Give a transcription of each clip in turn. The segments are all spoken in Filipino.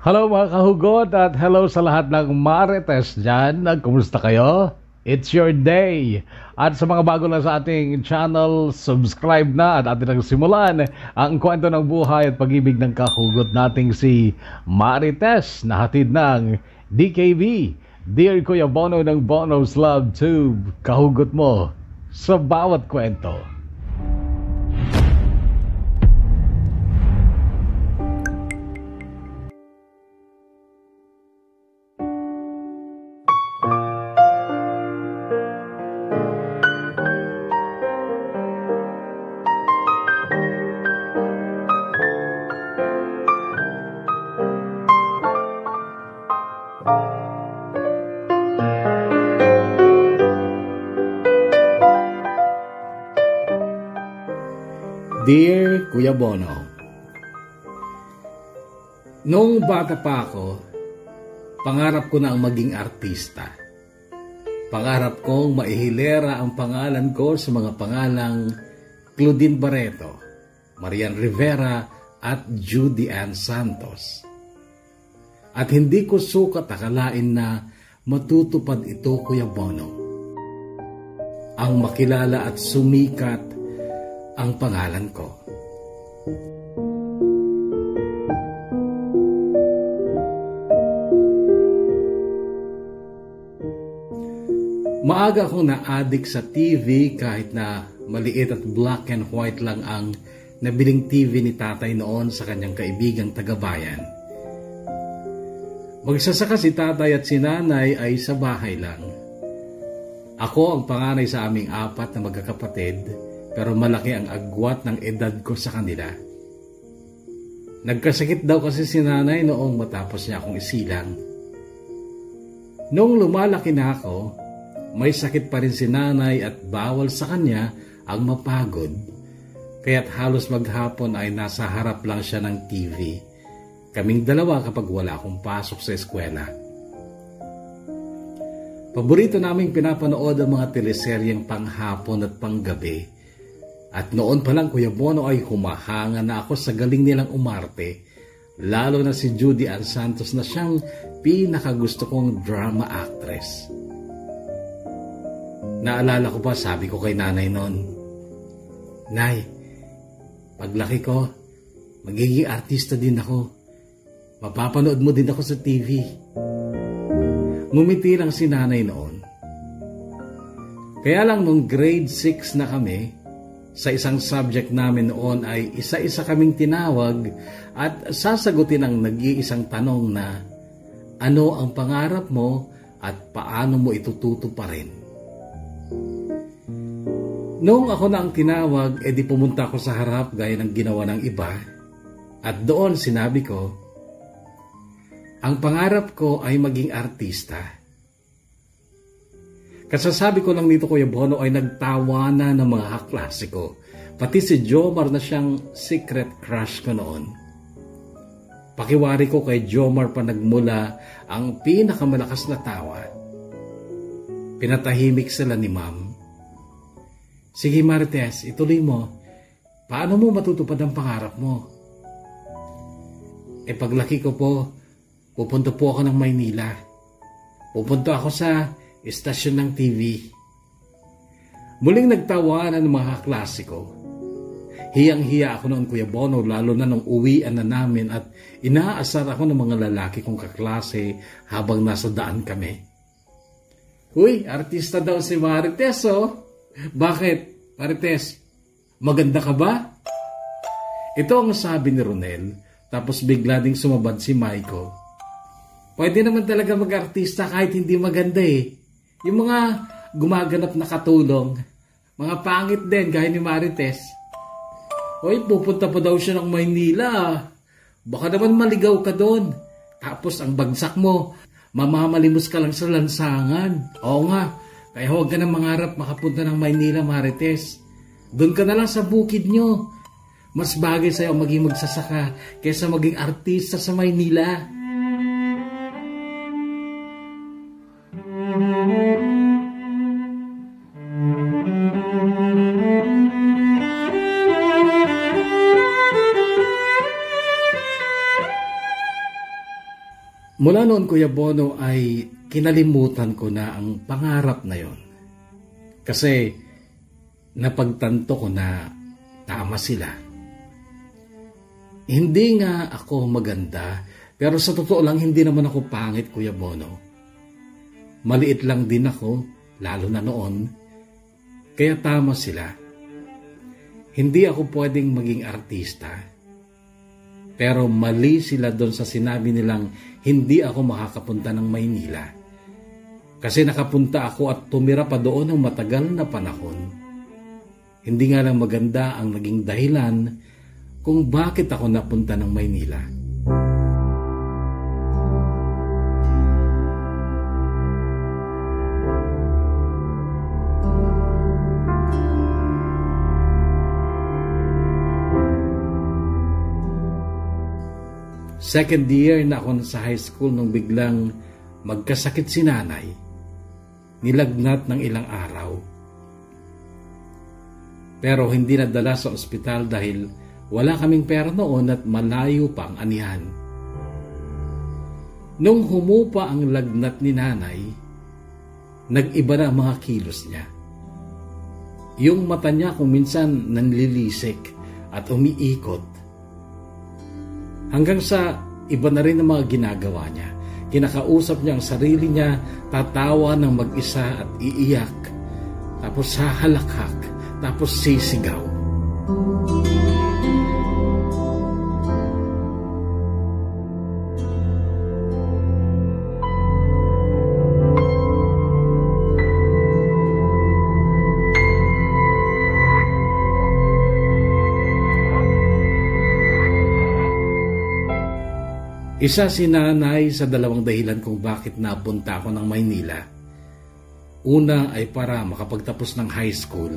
Hello mga kahugot at hello sa lahat ng Marites dyan. Kumusta kayo? It's your day. At sa mga bago lang sa ating channel, subscribe na at atin ang simulan ang kwento ng buhay at pag-ibig ng kahugot nating si Marites na hatid ng DKB. Dear Kuya Bono ng Bono's Love Tube, kahugot mo sa bawat kwento. Dear Kuya Bono, noong bata pa ako, pangarap ko na ang maging artista. Pangarap kong maihilera ang pangalan ko sa mga pangalang Claudine Barreto, Marian Rivera at Judy Ann Santos. At hindi ko sukat akalain na matutupad ito, Kuya Bono. Ang makilala at sumikat ang pangalan ko. Maaga akong na-addict sa TV kahit na maliit at black and white lang ang nabiling TV ni tatay noon sa kanyang kaibigang taga-bayan. Magsasaka si tatay at si nanay ay sa bahay lang. Ako ang panganay sa aming apat na magkakapatid, pero malaki ang agwat ng edad ko sa kanila. Nagkasakit daw kasi si nanay noong matapos niya akong isilang. Noong lumalaki na ako, may sakit pa rin si nanay at bawal sa kanya ang mapagod. Kaya't halos maghapon ay nasa harap lang siya ng TV. Kaming dalawa kapag wala akong pasok sa eskwela. Paborito naming pinapanood ang mga teleseryeng panghapon at panggabi. At noon pa lang, Kuya Bono, ay humahanga na ako sa galing nilang umarte, lalo na si Judy Ann Santos na siyang pinakagusto kong drama actress. Naalala ko pa, sabi ko kay nanay noon, "Nay, paglaki ko, magiging artista din ako. Mapapanood mo din ako sa TV." Ngumiti lang si nanay noon. Kaya lang nung grade 6 na kami, sa isang subject namin noon ay isa-isa kaming tinawag at sasagutin ang nag-iisang tanong na, ano ang pangarap mo at paano mo itututuparin? Noong ako na ang tinawag, edi pumunta ako sa harap gaya ng ginawa ng iba at doon sinabi ko, ang pangarap ko ay maging artista. Kasasabi ko lang dito, Kuya Bono, ay nagtawa na ng mga kaklase ko. Pati si Jomar na siyang secret crush ko noon. Pakiwari ko kay Jomar pa nagmula ang pinakamalakas na tawa. Pinatahimik sila ni Ma'am. Sige Marites, ituloy mo. Paano mo matutupad ang pangarap mo? Paglaki ko po, pupunta po ako ng Maynila. Pupunta ako sa istasyon ng TV. Muling nagtawanan ng mga kaklase ko. Hiyang-hiya ako noon, Kuya Bono, lalo na nung uwian na namin at inaasar ako ng mga lalaki kong kaklase habang nasa daan kami. Uy, artista daw si Marites, oh. Bakit, Marites? Maganda ka ba? Ito ang sabi ni Ronel, tapos bigla ding sumabad si Maiko. Pwede naman talaga mag-artista kahit hindi maganda eh. Yung mga gumaganap na katulong, mga pangit din gaya ni Marites. Hoy, pupunta pa daw siya ng Maynila. Baka naman maligaw ka doon. Tapos ang bagsak mo, mamamalimos ka lang sa lansangan. Oo nga, kaya huwag ka na mangarap makapunta ng Maynila, Marites. Doon ka na lang sa bukid nyo. Mas bagay sa'yo maging magsasaka kaysa maging artista sa Maynila. Mula noon, Kuya Bono, ay kinalimutan ko na ang pangarap na yon. Kasi napagtanto ko na tama sila. Hindi nga ako maganda, pero sa totoo lang hindi naman ako pangit, Kuya Bono. Maliit lang din ako, lalo na noon, kaya tama sila. Hindi ako pwedeng maging artista, pero mali sila doon sa sinabi nilang hindi ako makakapunta ng Maynila. Kasi nakapunta ako at tumira pa doon ng matagal na panahon. Hindi nga lang maganda ang naging dahilan kung bakit ako napunta ng Maynila. Second year na ako sa high school nung biglang magkasakit si nanay. Nilagnat ng ilang araw. Pero hindi nadala sa ospital dahil wala kaming pera noon at malayo pa ang anihan. Nung humupa ang lagnat ni nanay, nag-iba na ang mga kilos niya. Yung mata niya kung minsan nanlilisik at umiikot. Hanggang sa iba na rin ang mga ginagawa niya. Kinakausap niya ang sarili niya, tatawa ng mag-isa at iiyak. Tapos hahalakhak, tapos sisigaw. Isa si nanay sa dalawang dahilan kung bakit napunta ako ng Maynila. Una ay para makapagtapos ng high school.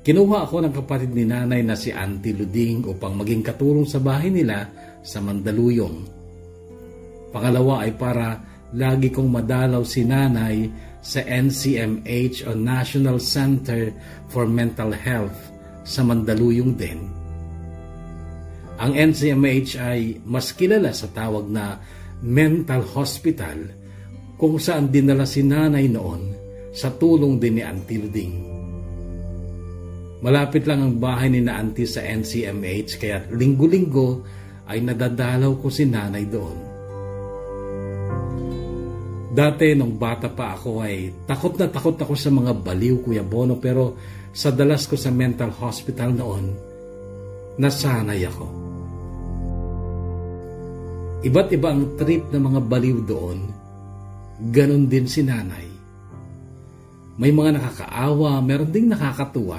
Kinuha ako ng kapatid ni nanay na si Auntie Luding upang maging katulong sa bahay nila sa Mandaluyong. Pangalawa ay para lagi kong madalaw si nanay sa NCMH o National Center for Mental Health sa Mandaluyong din. Ang NCMH ay mas kilala sa tawag na mental hospital kung saan dinala si nanay noon sa tulong din ni Auntie Luding. Malapit lang ang bahay ni na Auntie sa NCMH kaya linggo-linggo ay nadadalaw ko si nanay doon. Dati nung bata pa ako ay takot na takot ako sa mga baliw, Kuya Bono, pero sa dalas ko sa mental hospital noon, nasanay ako. Iba't iba ang trip ng mga baliw doon. Ganon din si nanay. May mga nakakaawa, meron ding nakakatuwa.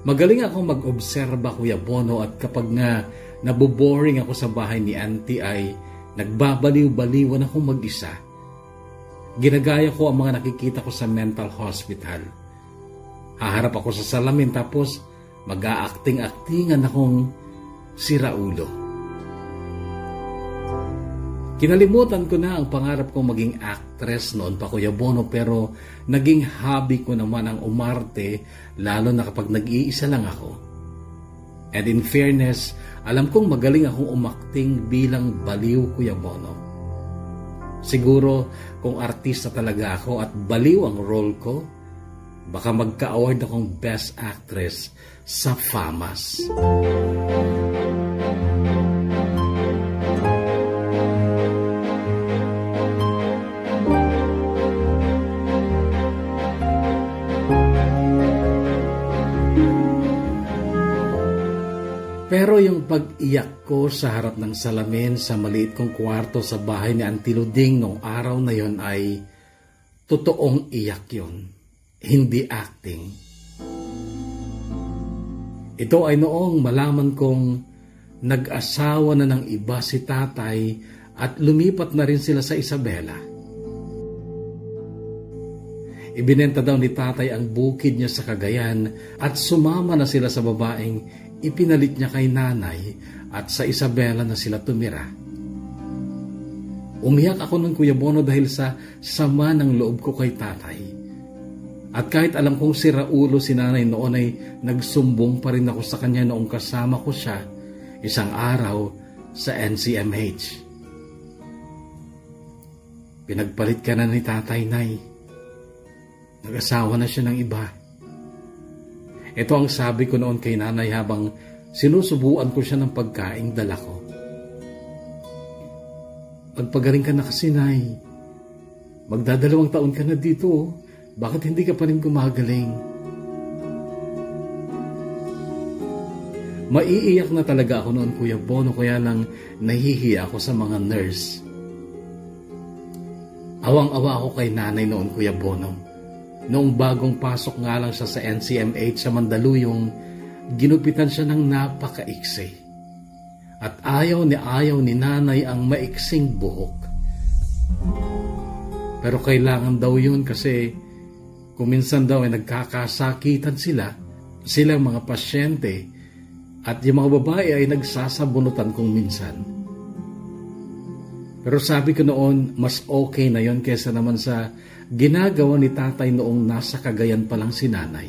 Magaling akong mag-obserba, Kuya Bono, at kapag nga naboboring ako sa bahay ni Auntie ay nagbabaliw-baliwan akong mag-isa. Ginagaya ko ang mga nakikita ko sa mental hospital. Haharap ako sa salamin tapos mag-aacting-actingan akong si Raulo. Kinalimutan ko na ang pangarap kong maging actress noon pa, Kuya Bono, pero naging hobby ko naman ang umarte, lalo na kapag nag-iisa lang ako. And in fairness, alam kong magaling akong umakting bilang baliw, Kuya Bono. Siguro kung artista talaga ako at baliw ang role ko, baka magka-award akong Best Actress sa FAMAS. Pero yung pag-iyak ko sa harap ng salamin sa maliit kong kwarto sa bahay ni Auntie Luding nung araw na yon ay totoong iyak yon, hindi acting. Ito ay noong malaman kong nag-asawa na ng iba si tatay at lumipat na rin sila sa Isabela. Ibinenta daw ni tatay ang bukid niya sa Cagayan at sumama na sila sa babaeng ipinalit niya kay nanay at sa Isabela na sila tumira. Umiyak ako ng Kuya Bono dahil sa sama ng loob ko kay tatay. At kahit alam kong si Raulo si nanay noon ay nagsumbong pa rin ako sa kanya noong kasama ko siya isang araw sa NCMH. Pinagpalit ka na ni tatay, Nay. Nag-asawa na siya ng iba. Ito ang sabi ko noon kay nanay habang sinusubuan ko siya ng pagkaing dala ko. Magpagaling ka na kasi, Nay. Magdadalawang taon ka na dito. Bakit hindi ka pa rin gumagaling? Maiiyak na talaga ako noon, Kuya Bono, kaya lang nahihiya ako sa mga nurse. Awang-awa ako kay nanay noon, Kuya Bono. Noong bagong pasok nga lang siya sa NCMH sa Mandaluyong, ginupitan siya ng napakaiksi. At ayaw ni nanay ang maiksing buhok. Pero kailangan daw yun kasi kuminsan daw ay nagkakasakitan silang mga pasyente, at yung mga babae ay nagsasabunutan kung minsan. Pero sabi ko noon, mas okay na yon kesa naman sa ginagawa ni tatay noong nasa Cagayan pa lang si nanay.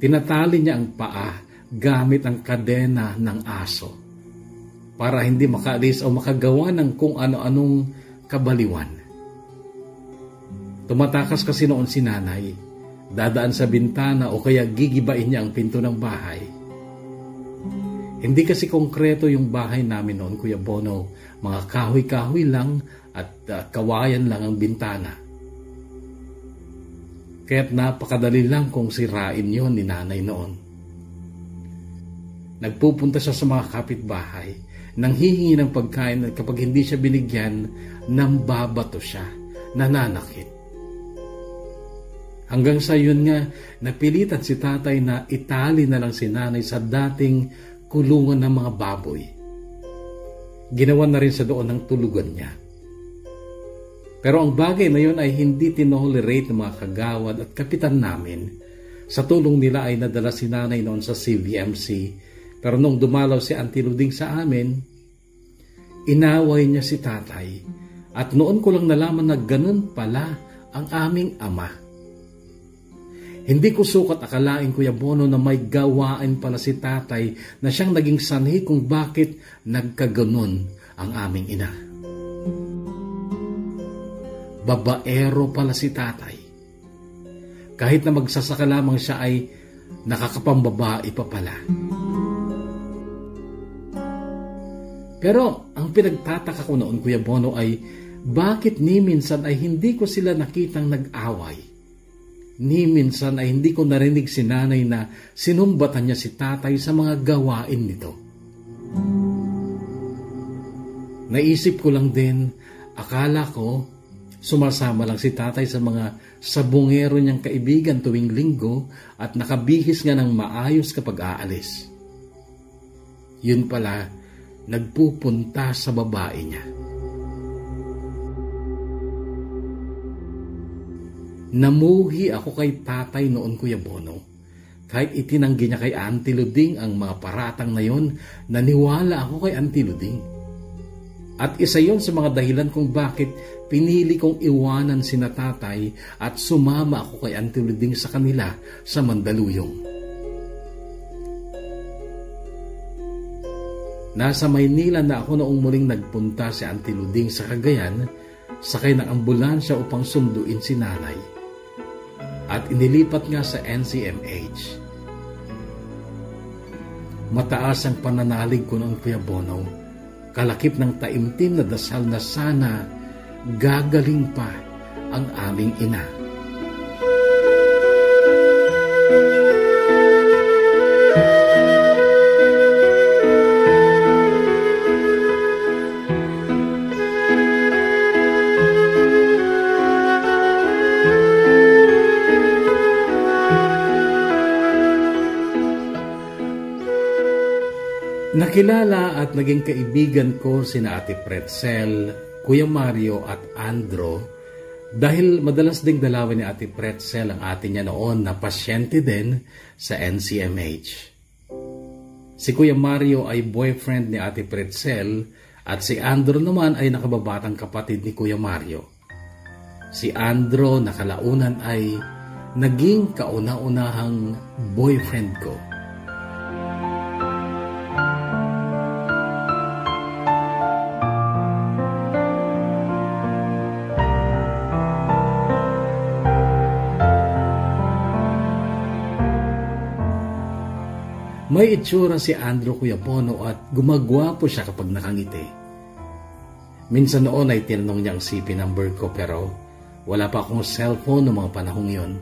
Tinatali niya ang paa gamit ang kadena ng aso para hindi makaalis o makagawa ng kung ano-anong kabaliwan. Tumatakas kasi noon si nanay, dadaan sa bintana o kaya gigibain niya ang pinto ng bahay. Hindi kasi konkreto yung bahay namin noon, Kuya Bono. Mga kahoy-kahoy lang at kawayan lang ang bintana. Kaya't napakadali lang kung sirain yon ni nanay noon. Nagpupunta siya sa mga kapitbahay, nanghihingi ng pagkain at kapag hindi siya binigyan, nambabato siya, nananakit. Hanggang sa yun nga, napilitan si tatay na itali na lang si nanay sa dating kulungan ng mga baboy. Ginawa na rin sa doon ng tulugan niya. Pero ang bagay na yun ay hindi tinolerate ng mga kagawad at kapitan namin. Sa tulong nila ay nadala si nanay noon sa CVMC. Pero nung dumalaw si Auntie Luding sa amin, inaway niya si tatay. At noon ko lang nalaman na ganun pala ang aming ama. Hindi ko sukat akalain, Kuya Bono, na may gawain pala si tatay na siyang naging sanhi kung bakit nagkaganon ang aming ina. Babaero pala si tatay. Kahit na magsasaka lamang siya ay nakakapambabae pa pala. Pero ang pinagtataka ko noon, Kuya Bono, ay bakit ni minsan ay hindi ko sila nakitang nag-away? Ni minsan ay hindi ko narinig si nanay na sinumbatan niya si tatay sa mga gawain nito. Naisip ko lang din, akala ko sumasama lang si tatay sa mga sabungero niyang kaibigan tuwing linggo at nakabihis nga ng maayos kapag aalis. Yun pala, nagpupunta sa babae niya. Namuhi ako kay tatay noon, Kuya Bono. Kahit itinanggi niya kay Auntie Luding ang mga paratang na yon, naniwala ako kay Auntie Luding. At isa yon sa mga dahilan kung bakit pinili kong iwanan sina tatay at sumama ako kay Auntie Luding sa kanila sa Mandaluyong. Nasa Maynila na ako noong muling nagpunta si Auntie Luding sa Cagayan, sakay ng ambulansya upang sunduin si nanay. At inilipat nga sa NCMH. Mataas ang pananalig ko noon, Kuya Bono. Kalakip ng taimtim na dasal na sana gagaling pa ang aming ina. Nakilala at naging kaibigan ko sina Ate Pretzel, Kuya Mario at Andro dahil madalas ding dalawin ni Ate Pretzel ang ate niya noon na pasyente din sa NCMH. Si Kuya Mario ay boyfriend ni Ate Pretzel at si Andro naman ay nakababatang kapatid ni Kuya Mario. Si Andro nakalaunan ay naging kauna-unahang boyfriend ko. May itsura si Andrew, Kuya Bono, at gumagwapo siya kapag nakangiti. Minsan noon ay tinanong niya ang CP number ko, pero wala pa akong cellphone noong mga panahong yon.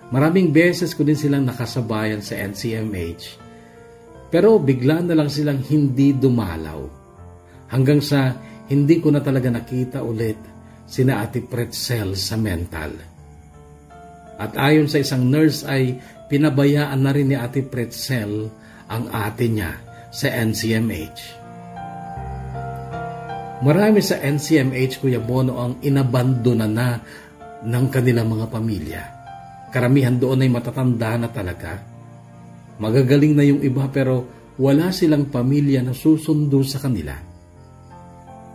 Maraming beses ko din silang nakasabayan sa NCMH, pero bigla na lang silang hindi dumalaw. Hanggang sa hindi ko na talaga nakita ulit sina Ate Pretzel sa mental. At ayon sa isang nurse ay pinabayaan na rin ni Ate Pretzel ang ate niya sa NCMH. Marami sa NCMH, Kuya Bono, ang inabandona na ng kanilang mga pamilya. Karamihan doon ay matatanda na talaga. Magagaling na yung iba pero wala silang pamilya na susundo sa kanila.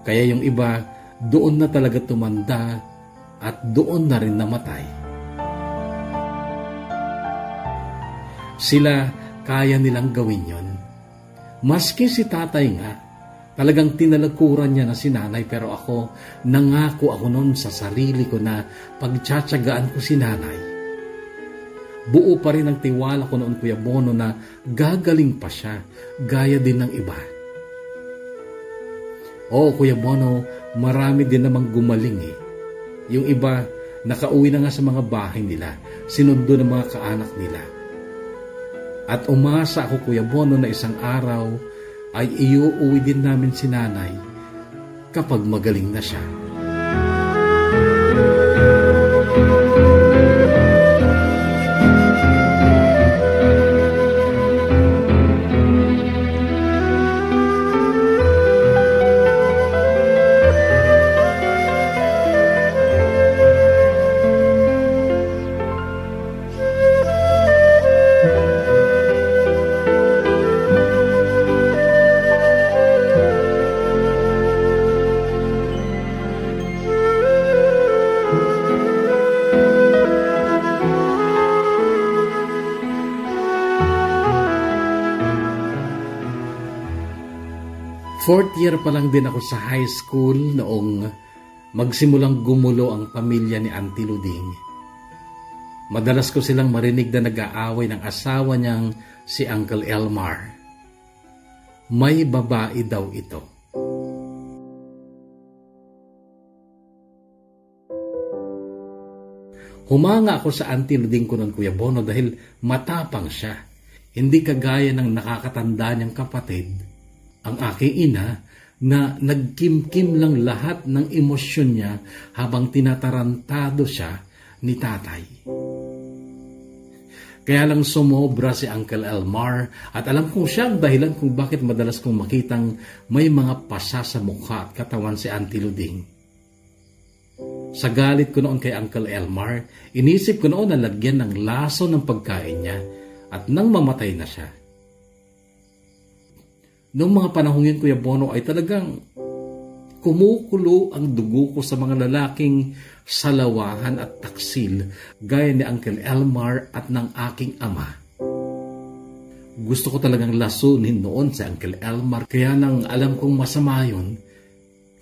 Kaya yung iba doon na talaga tumanda at doon na rin namatay. Sila kaya nilang gawin yon. Maski si tatay nga, talagang tinalakuran niya na si nanay, pero ako, nangako ako noon sa sarili ko na pagtsatsagaan ko si nanay. Buo pa rin ang tiwala ko noon, Kuya Bono, na gagaling pa siya, gaya din ng iba. Oo, Kuya Bono, marami din namang gumaling eh. Yung iba, nakauwi na nga sa mga bahay nila, sinundo ng mga kaanak nila. At umasa ako, Kuya Bono, na isang araw ay iuuwi din namin si nanay kapag magaling na siya. Fourth year pa lang din ako sa high school noong magsimulang gumulo ang pamilya ni Auntie Luding. Madalas ko silang marinig na nag-aaway ng asawa niyang si Uncle Elmar. May babae daw ito. Humanga ako sa Auntie Luding ko noon, Kuya Bono, dahil matapang siya. Hindi kagaya ng nakakatanda niyang kapatid, ang aking ina, na nagkimkim lang lahat ng emosyon niya habang tinatarantado siya ni tatay. Kaya lang sumobra si Uncle Elmar at alam kong siya ang dahilan kung bakit madalas kong makitang may mga pasa sa mukha at katawan si Auntie Luding. Sa galit ko noon kay Uncle Elmar, inisip ko noon na lagyan ng laso ng pagkain niya at nang mamatay na siya. Noong mga panahon yun, Kuya Bono, ay talagang kumukulo ang dugo ko sa mga lalaking salawahan at taksil gaya ni Uncle Elmar at ng aking ama. Gusto ko talagang lasunin noon si Uncle Elmar, kaya nang alam kong masama yun,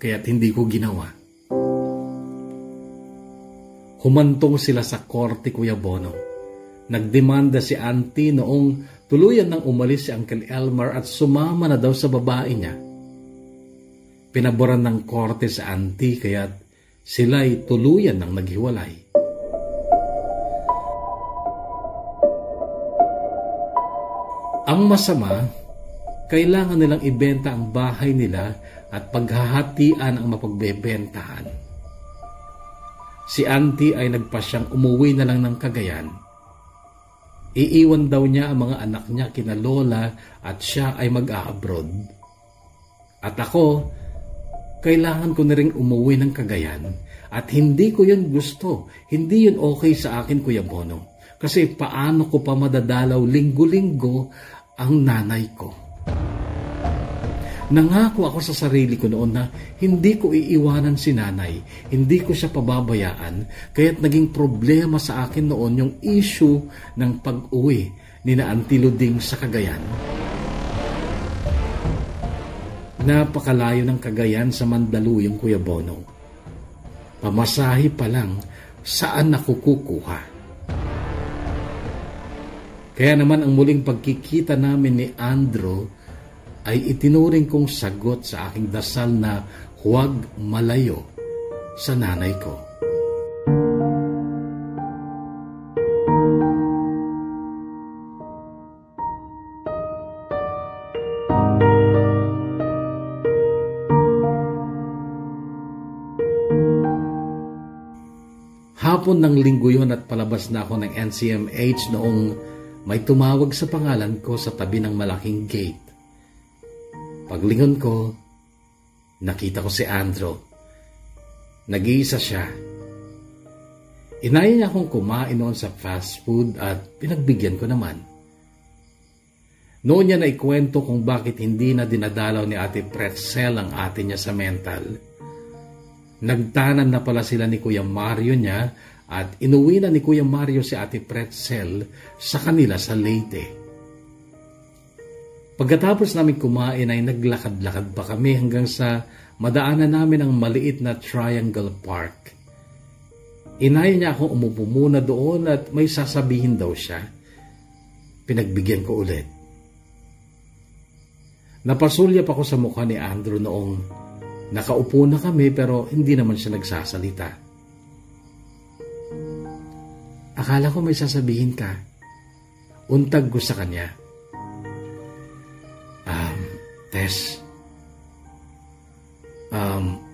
kaya't hindi ko ginawa. Humantong sila sa korte, Kuya Bono. Nagdemanda si Auntie noong tuluyan nang umalis si Uncle Elmar at sumama na daw sa babae niya. Pinaboran ng korte sa Auntie kaya't sila'y tuluyan nang naghiwalay. Ang masama, kailangan nilang ibenta ang bahay nila at paghahatian ang mapagbebentahan. Si Auntie ay nagpasyang umuwi na lang ng Cagayan. Iiwan daw niya ang mga anak niya kina Lola at siya ay mag-a-abroad. At ako, kailangan ko na rin umuwi ng Cagayan at hindi ko yun gusto. Hindi yun okay sa akin, Kuya Bono. Kasi paano ko pa madadalaw linggo-linggo ang nanay ko? Nangako ako sa sarili ko noon na hindi ko iiwanan si nanay, hindi ko siya pababayaan, kaya't naging problema sa akin noon yung issue ng pag-uwi ni na Auntie Luding sa Cagayan. Napakalayo ng Cagayan sa Mandaluyong, Kuya Bono. Pamasahe pa lang, saan ako kukuha? Kaya naman ang muling pagkikita namin ni Andrew ay itinuring kong sagot sa aking dasal na huwag malayo sa nanay ko. Hapon ng linggo yun at palabas na ako ng NCMH noong may tumawag sa pangalan ko sa tabi ng malaking gate. Paglingon ko, nakita ko si Andrew. Nag-iisa siya. Inaya niya akong kumain noon sa fast food at pinagbigyan ko naman. Noon niya naikwento kung bakit hindi na dinadalaw ni Ate Pretzel ang ate niya sa mental. Nagtanan na pala sila ni Kuya Mario niya at inuwi na ni Kuya Mario si Ate Pretzel sa kanila sa Leyte. Pagkatapos namin kumain ay naglakad-lakad pa kami hanggang sa madaanan namin ang maliit na Triangle Park. Inaya niya akong umupo muna doon at may sasabihin daw siya. Pinagbigyan ko ulit. Napasulyap ako sa mukha ni Andrew noong nakaupo na kami pero hindi naman siya nagsasalita. Akala ko may sasabihin ka. Untag ko sa kanya. Tess,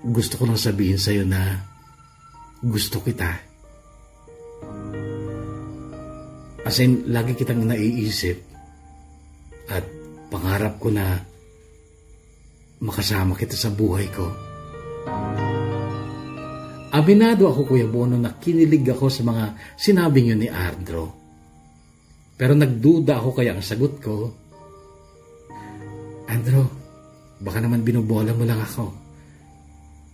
gusto ko lang sabihin sa'yo na gusto kita. As in, lagi kitang naiisip at pangarap ko na makasama kita sa buhay ko. Aminado ako, Kuya Bono, na kinilig ako sa mga sinabi niyo ni Andrew. Pero nagduda ako kaya ang sagot ko, Andrew, baka naman binubola mo lang ako.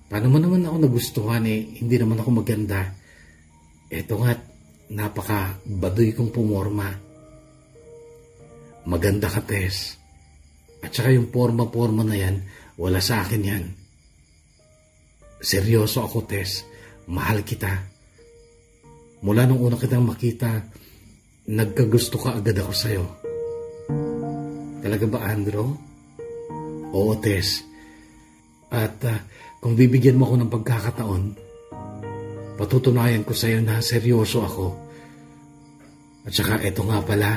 Paano mo naman ako nagustuhan hindi naman ako maganda. Eto nga't napaka-baduy kong pumorma. Maganda ka, Tess. At saka yung porma-porma na yan, wala sa akin yan. Seryoso ako, Tess. Mahal kita. Mula nung una kitang makita, nagkagusto ka agad ako sa'yo. Talaga ba, Andrew? Oo, Tess. At kung bibigyan mo ako ng pagkakataon, patutunayan ko sa iyo na seryoso ako. At saka eto nga pala.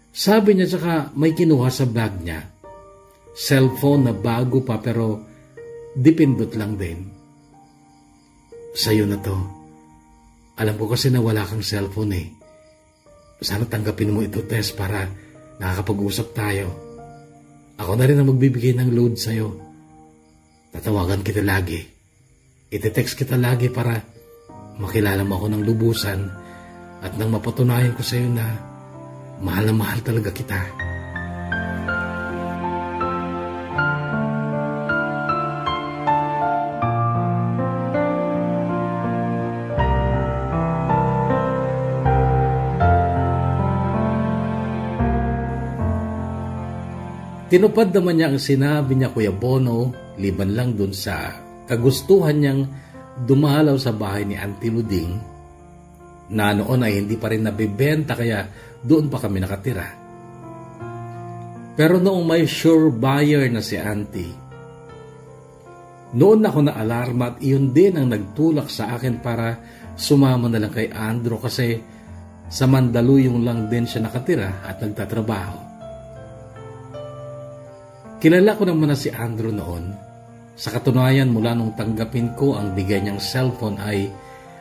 Sabi niya saka may kinuha sa bag niya. Cellphone na bago pa pero dipindot lang din. Sa'yo na to. Alam ko kasi na wala kang cellphone eh. Sana tanggapin mo ito, Tess, para nakakapag-usap tayo. Ako na rin ang magbibigay ng load sa'yo. Tatawagan kita lagi. Ite-text kita lagi para makilala mo ako ng lubusan at nang mapatunayan ko sa'yo na mahal na mahal talaga kita. Tinupad naman niya ang sinabi niya, Kuya Bono, liban lang dun sa kagustuhan niyang dumalaw sa bahay ni Auntie Luding na noon ay hindi pa rin nabibenta kaya doon pa kami nakatira. Pero noong may sure buyer na si Auntie, noon ako na-alarma at iyon din ang nagtulak sa akin para sumama na lang kay Andrew kasi sa Mandaluyong lang din siya nakatira at nagtatrabaho. Kilala ko naman na si Andrew noon. Sa katunayan, mula nung tanggapin ko ang bigay niyang cellphone ay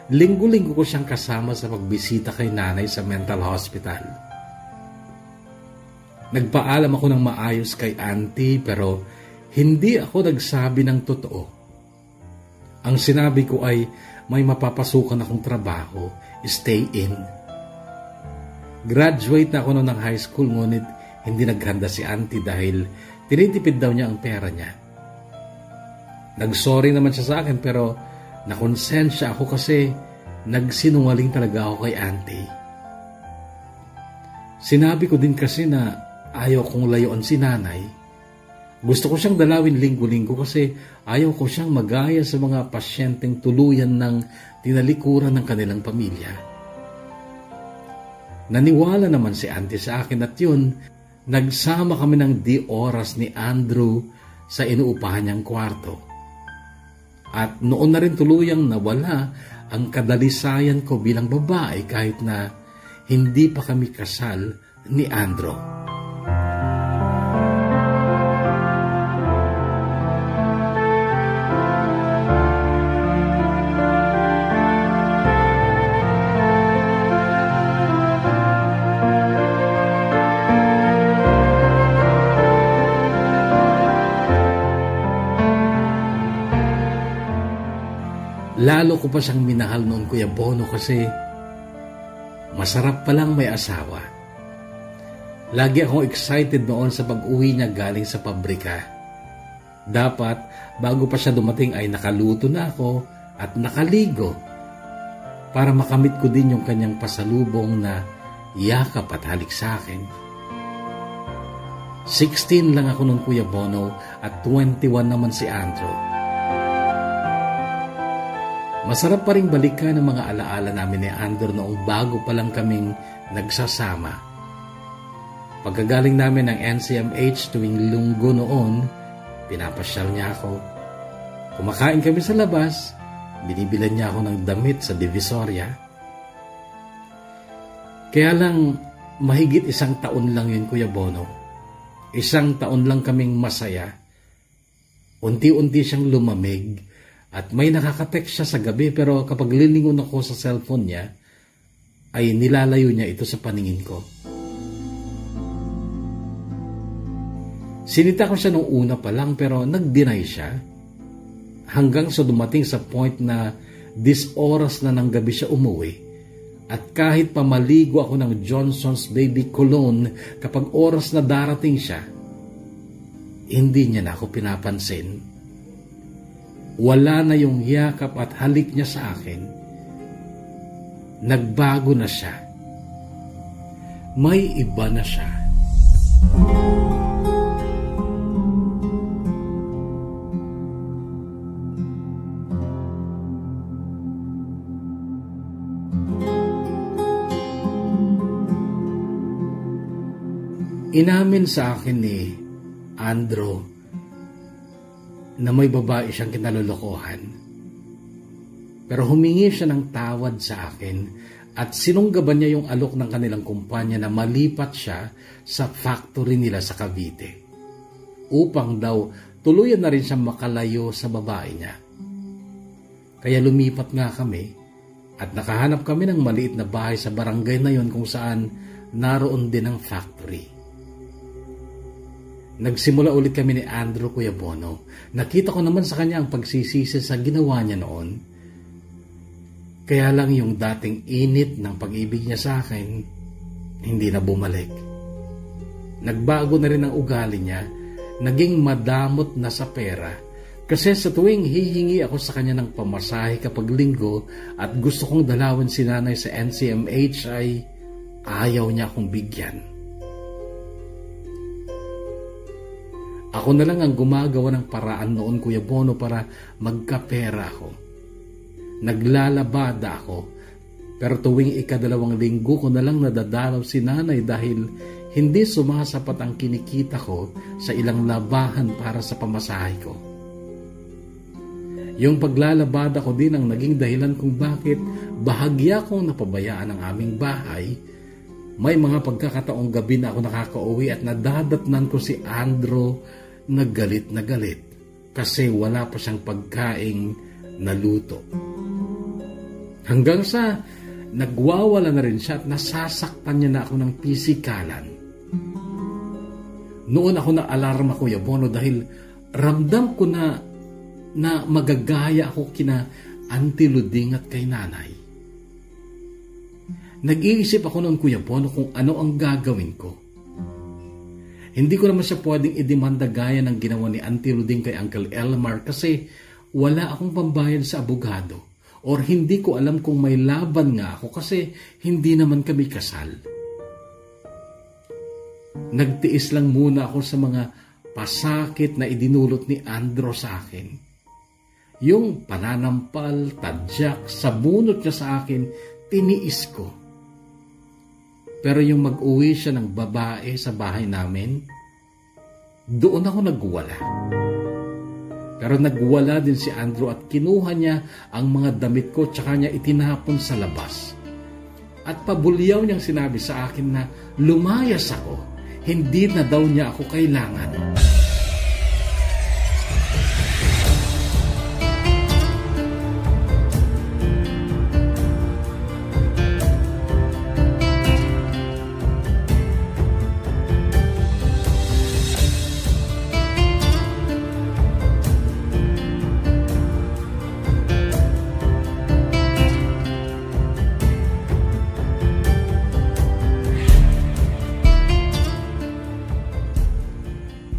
linggo-linggo ko siyang kasama sa pagbisita kay nanay sa mental hospital. Nagpaalam ako ng maayos kay Auntie pero hindi ako nagsabi ng totoo. Ang sinabi ko ay may mapapasukan akong trabaho, stay in. Graduate na ako noon ng high school ngunit hindi naghanda si Auntie dahil tinitipid daw niya ang pera niya. Nag-sorry naman siya sa akin pero nakonsensya ako kasi nagsinungaling talaga ako kay Auntie. Sinabi ko din kasi na ayaw kong layuan si nanay. Gusto ko siyang dalawin linggo-linggo kasi ayaw ko siyang magaya sa mga pasyenteng tuluyan ng tinalikuran ng kanilang pamilya. Naniwala naman si Auntie sa akin at yun, nagsama kami ng di oras ni Andrew sa inuupahan niyang kwarto. At noon na rin tuluyang nawala ang kadalisayan ko bilang babae kahit na hindi pa kami kasal ni Andrew. Lalo ko pa siyang minahal noon, Kuya Bono, kasi masarap palang may asawa. Lagi akong excited noon sa pag-uwi niya galing sa pabrika. Dapat, bago pa siya dumating ay nakaluto na ako at nakaligo para makamit ko din yung kanyang pasalubong na yakap at halik sa akin. 16 lang ako noon, Kuya Bono, at 21 naman si Andrew. Masarap pa rin balikan ang mga alaala namin ni Andrew noong bago pa lang kaming nagsasama. Pagkagaling namin ng NCMH tuwing lunggo noon, pinapasyal niya ako. Kumakain kami sa labas, binibilan niya ako ng damit sa Divisoria. Kaya lang, mahigit 1 taon lang yun, Kuya Bono. 1 taon lang kaming masaya. Unti-unti siyang lumamig. At may nakaka-text siya sa gabi, pero kapag lilingon ako sa cellphone niya, ay nilalayo niya ito sa paningin ko. Sinita ko siya nung una pa lang, pero nag-deny siya. Hanggang sa dumating sa point na this oras na ng gabi siya umuwi. At kahit pamaligo ako ng Johnson's Baby Cologne kapag oras na darating siya, hindi niya na ako pinapansin. Wala na yung yakap at halik niya sa akin. Nagbago na siya. May iba na siya. Inamin sa akin ni Andrew na may babae siyang kinalolokohan. Pero humingi siya ng tawad sa akin at sinunggaban niya yung alok ng kanilang kumpanya na malipat siya sa factory nila sa Cavite. Upang daw tuluyan na rin siyang makalayo sa babae niya. Kaya lumipat nga kami at nakahanap kami ng maliit na bahay sa barangay na yon kung saan naroon din ang factory. Nagsimula ulit kami ni Andrew, Kuya Bono. Nakita ko naman sa kanya ang pagsisisi sa ginawa niya noon. Kaya lang yung dating init ng pag-ibig niya sa akin, hindi na bumalik. Nagbago na rin ang ugali niya, naging madamot na sa pera. Kasi sa tuwing hihingi ako sa kanya ng pamasahe kapag linggo at gusto kong dalawin si nanay sa NCMH ay ayaw niya akong bigyan. Ako na lang ang gumagawa ng paraan noon, Kuya Bono, para magkapera ako. Naglalabada ako, pero tuwing 2 linggo ko na lang nadadalaw si nanay dahil hindi sumasapat ang kinikita ko sa ilang labahan para sa pamasahe ko. Yung paglalabada ko din ang naging dahilan kung bakit bahagya kong napabayaan ang aming bahay. May mga pagkakataong gabi na ako nakakauwi at nadadatnan ko si Andrew na galit kasi wala pa siyang pagkaing naluto. Hanggang sa nagwawala na rin siya at nasasaktan niya na ako ng pisikalan. Noon ako na alarma, Kuya Bono, dahil ramdam ko na magagaya ako kina Auntie Luding at kay nanay. Nag-iisip ako noon, Kuya Bono, kung ano ang gagawin ko. Hindi ko naman siya pwedeng idemanda gaya ng ginawa ni Auntie Luding kay Uncle Elmar kasi wala akong pambayad sa abogado or hindi ko alam kung may laban nga ako kasi hindi naman kami kasal. Nagtiis lang muna ako sa mga pasakit na idinulot ni Andrew sa akin. Yung pananampal, tadyak, sabunot niya sa akin, tiniis ko. Pero yung mag-uwi siya ng babae sa bahay namin, doon ako nagwala. Pero nagwala din si Andrew at kinuha niya ang mga damit ko tsaka niya itinapon sa labas. At pabulyaw niyang sinabi sa akin na lumayas ako, hindi na daw niya ako kailangan.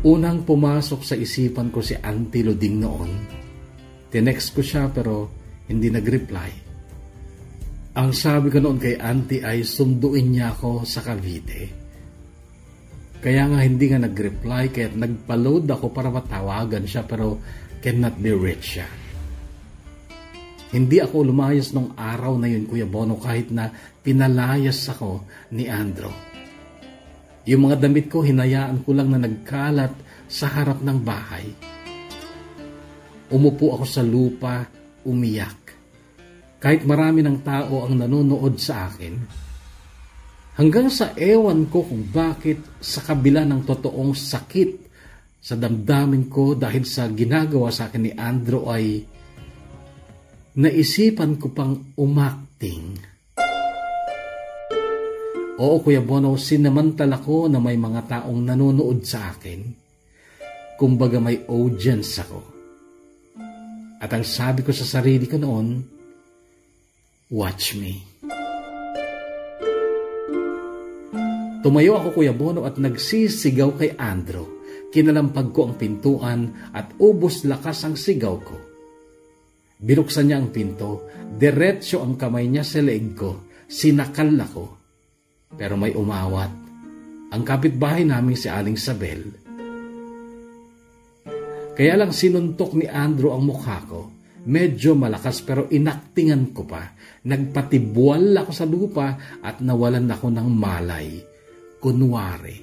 Unang pumasok sa isipan ko si Auntie Luding noon. Tinext ko siya pero hindi nag-reply. Ang sabi ko noon kay Auntie ay sunduin niya ako sa Cavite. Kaya nga hindi nga nag-reply kaya nagpa-load ako para matawagan siya pero cannot be reached siya. Hindi ako lumayas nung araw na yun, Kuya Bono, kahit na pinalayas ako ni Andrew. Yung mga damit ko, hinayaan ko lang na nagkalat sa harap ng bahay. Umupo ako sa lupa, umiyak. Kahit marami ng tao ang nanonood sa akin. Hanggang sa ewan ko kung bakit sa kabila ng totoong sakit sa damdamin ko dahil sa ginagawa sa akin ni Andrew ay naisipan ko pang umakting. Oo, Kuya Bono, sinamantala ko na may mga taong nanonood sa akin. Kumbaga may audience ako. At ang sabi ko sa sarili ko noon, watch me. Tumayo ako, Kuya Bono, at nagsisigaw kay Andrew. Kinalampag ko ang pintuan at ubos lakas ang sigaw ko. Binuksan niya ang pinto, diretsyo ang kamay niya sa leeg ko, sinakal ako. Pero may umawat. Ang kapitbahay namin si Aling Sabel. Kaya lang sinuntok ni Andrew ang mukha ko. Medyo malakas pero inaktingan ko pa. Nagpatibwal ako sa lupa at nawalan ako ng malay. Kunwari.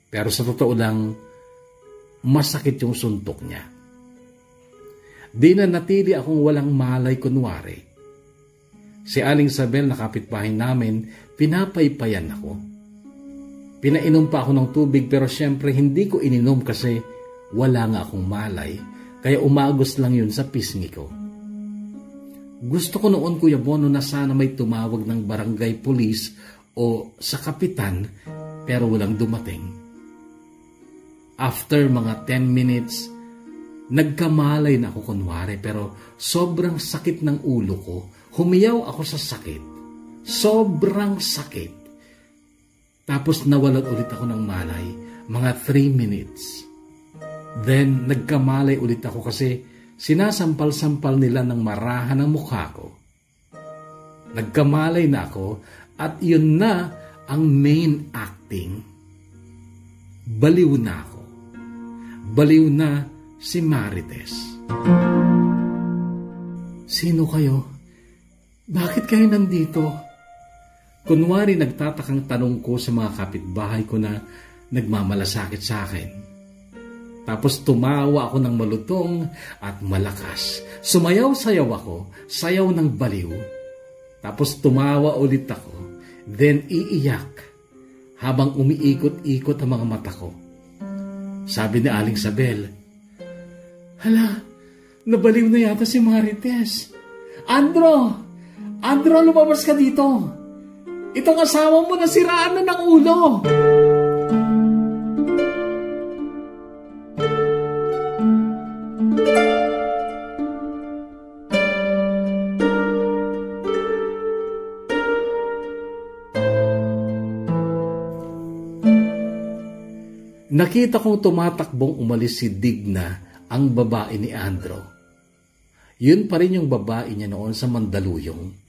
Pero sa totoo lang, masakit yung suntok niya. Di na natili akong walang malay kunwari. Si Aling Sabel na kapitbahay namin, pinapaypayan ako. Pinainom pa ako ng tubig pero syempre hindi ko ininom kasi wala nga akong malay. Kaya umagos lang yun sa pisngi ko. Gusto ko noon, Kuya Bono, na sana may tumawag ng barangay police o sa kapitan pero walang dumating. After mga 10 minutes, nagkamalay na ako kunwari pero sobrang sakit ng ulo ko. Humiyaw ako sa sakit. Sobrang sakit. Tapos nawalan ulit ako ng malay. Mga 3 minutes. Then, nagkamalay ulit ako kasi sinasampal-sampal nila ng marahan ang mukha ko. Nagkamalay na ako at yun na ang main acting. Baliw na ako. Baliw na si Marites. Sino kayo? Bakit kayo nandito? Kunwari nagtatakang tanong ko sa mga kapitbahay ko na nagmamalasakit sa akin. Tapos tumawa ako ng malutong at malakas. Sumayaw-sayaw ako, sayaw ng baliw. Tapos tumawa ulit ako, then iiyak habang umiikot-ikot ang mga mata ko. Sabi ni Aling Sabel, "Hala, nabaliw na yata si Marites. Andrew, lumabas ka dito. Itong asawa mo nasiraan na ng ulo." Nakita kong tumatakbong umalis si Digna, ang babae ni Andrew. Yun pa rin yung babae niya noon sa Mandaluyong.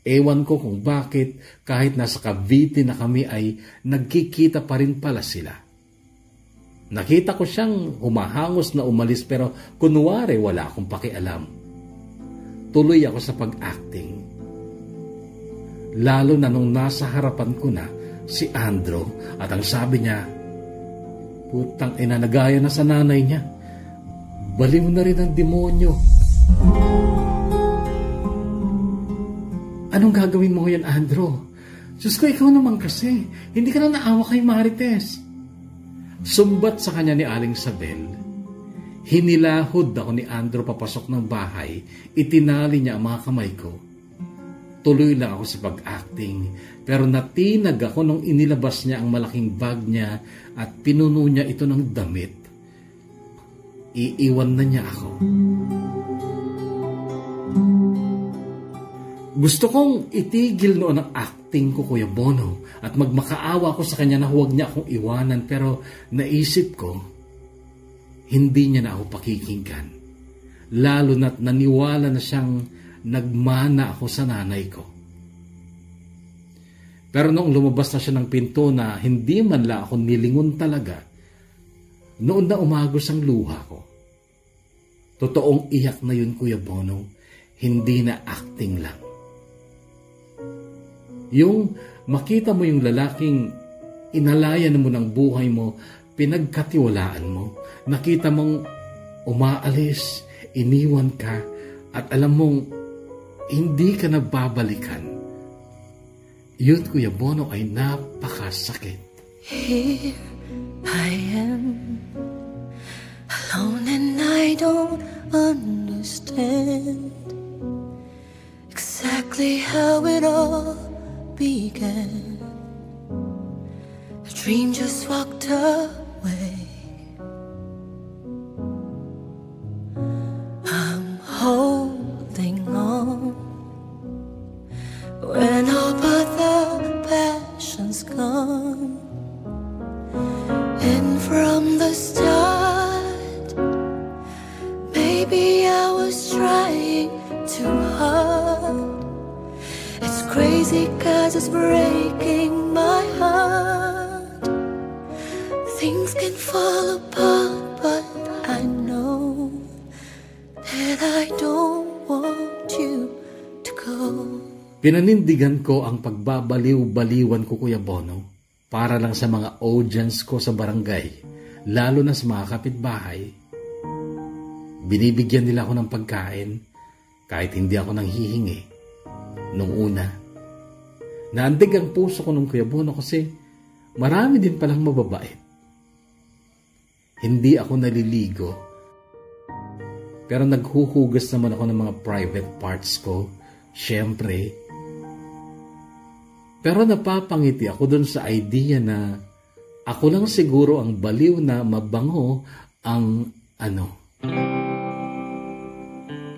Ewan ko kung bakit kahit nasa Cavite na kami ay nagkikita pa rin pala sila. Nakita ko siyang humahangos na umalis pero kunwari wala akong pakialam. Tuloy ako sa pag-acting. lalo na nung nasa harapan ko na si Andrew at ang sabi niya, putang ina, nagaya na sa nanay niya. Baliw na rin ang demonyo. Anong gagawin mo yan, Andrew? Diyos ko, ikaw naman kasi. Hindi ka na naawa kay Marites. Sumbat sa kanya ni Aling Sabel. Hinilahod ako ni Andrew papasok ng bahay. Itinali niya ang mga kamay ko. Tuloy lang ako sa pag-acting. Pero natinag ako nung inilabas niya ang malaking bag niya at pinuno niya ito ng damit. Iiwan na niya ako. Gusto kong itigil noon ang acting ko, Kuya Bono, at magmakaawa ko sa kanya na huwag niya akong iwanan, pero naisip ko, hindi niya na ako pakikinggan. Lalo na't naniwala na siyang nagmana ako sa nanay ko. Pero noong lumabas na siya ng pinto na hindi man lang ako nilingon talaga, noon na umagos ang luha ko. Totoong iyak na yun, Kuya Bono, hindi na acting lang. Yung makita mo yung lalaking inalayan mo ng buhay mo, pinagkatiwalaan mo, nakita mong umaalis, iniwan ka, at alam mong hindi ka na babalikan. Yun, Kuya Bono, ay napakasakit. Here I am, alone and I don't understand exactly how it all began. A dream just walked away. I'm holding on when all but the passion's gone. And from the start, maybe I was trying too hard. It's crazy 'cause it's breaking my heart. Things can fall apart, but I know that I don't want you to go. Pinanindigan ko ang pagbabaliw-baliwan ko, Kuya Bono, para lang sa mga audience ko sa barangay, lalo na sa mga kapitbahay. Binibigyan nila ako ng pagkain kahit hindi ako nanghihingi. Nung una, naandig ang puso ko nung Kuya Bono kasi marami din palang mababait. Hindi ako naliligo, pero naghuhugas naman ako ng mga private parts ko, syempre. Pero napapangiti ako dun sa idea na ako lang siguro ang baliw na mabango ang ano.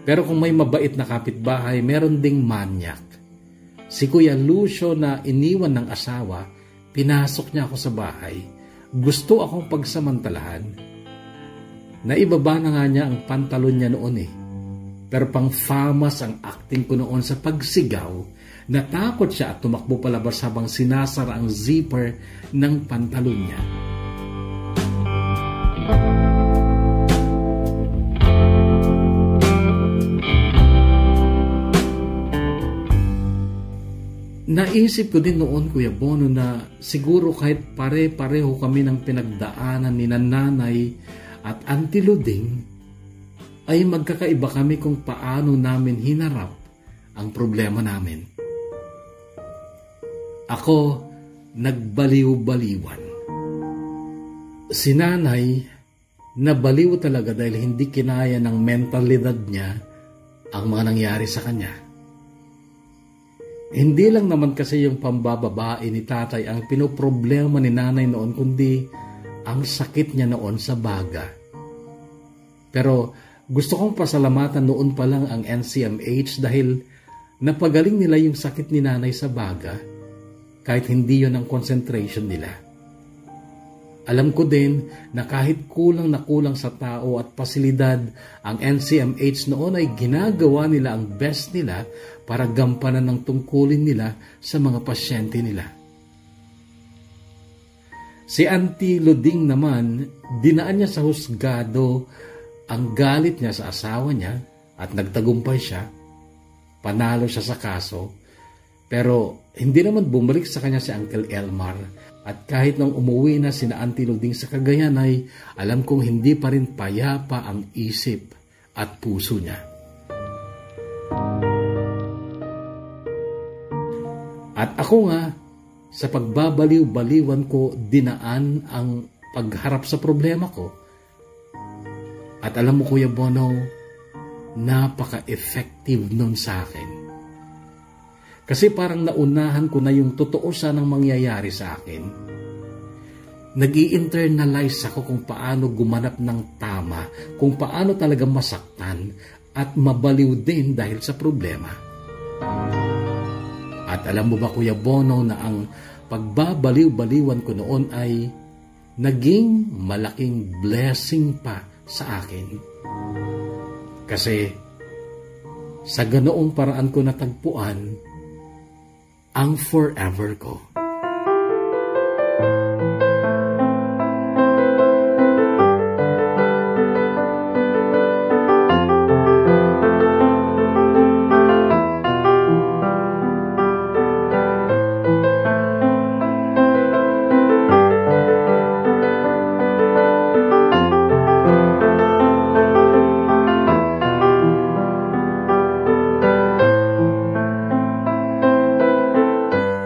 Pero kung may mabait na kapitbahay, meron ding manyak. Si Kuya Lucio na iniwan ng asawa, pinasok niya ako sa bahay. Gusto akong pagsamantalahan. Naibaba na nga niya ang pantalon niya noon eh. Pero pang famas ang acting ko noon sa pagsigaw, natakot siya at tumakbo palabas habang sinasara ang zipper ng pantalon niya. Naisip ko din noon, Kuya Bono, na siguro kahit pare-pareho kami ng pinagdaanan ni nanay at Auntie Luding, ay magkakaiba kami kung paano namin hinarap ang problema namin. Ako, nagbaliw-baliwan. Si nanay, nabaliw talaga dahil hindi kinaya ng mentalidad niya ang mga nangyari sa kanya. Hindi lang naman kasi yung pambababae ni tatay ang pinoproblema ni nanay noon, kundi ang sakit niya noon sa baga. Pero gusto kong pasalamatan noon pa lang ang NCMH dahil napagaling nila yung sakit ni nanay sa baga kahit hindi yun ang concentration nila. Alam ko din na kahit kulang na kulang sa tao at pasilidad, ang NCMH noon ay ginagawa nila ang best nila para gampanan ng tungkulin nila sa mga pasyente nila. Si Auntie Luding naman, dinaan niya sa husgado ang galit niya sa asawa niya at nagtagumpay siya. Panalo siya sa kaso. Pero hindi naman bumalik sa kanya si Uncle Elmar. At kahit nang umuwi na sina Auntie Luding sa Cagayan ay alam kong hindi pa rin payapa ang isip at puso niya. At ako nga, sa pagbabaliw-baliwan ko, dinaan ang pagharap sa problema ko. At alam mo Kuya Bono, napaka-effective nun sa akin. Kasi parang naunahan ko na yung totoo sanang mangyayari sa akin. Nag-i-internalize ako kung paano gumanap ng tama, kung paano talaga masaktan at mabaliw din dahil sa problema. At alam mo ba Kuya Bono na ang pagbabaliw-baliwan ko noon ay naging malaking blessing pa sa akin. Kasi sa ganoong paraan ko natagpuan ang forever ko.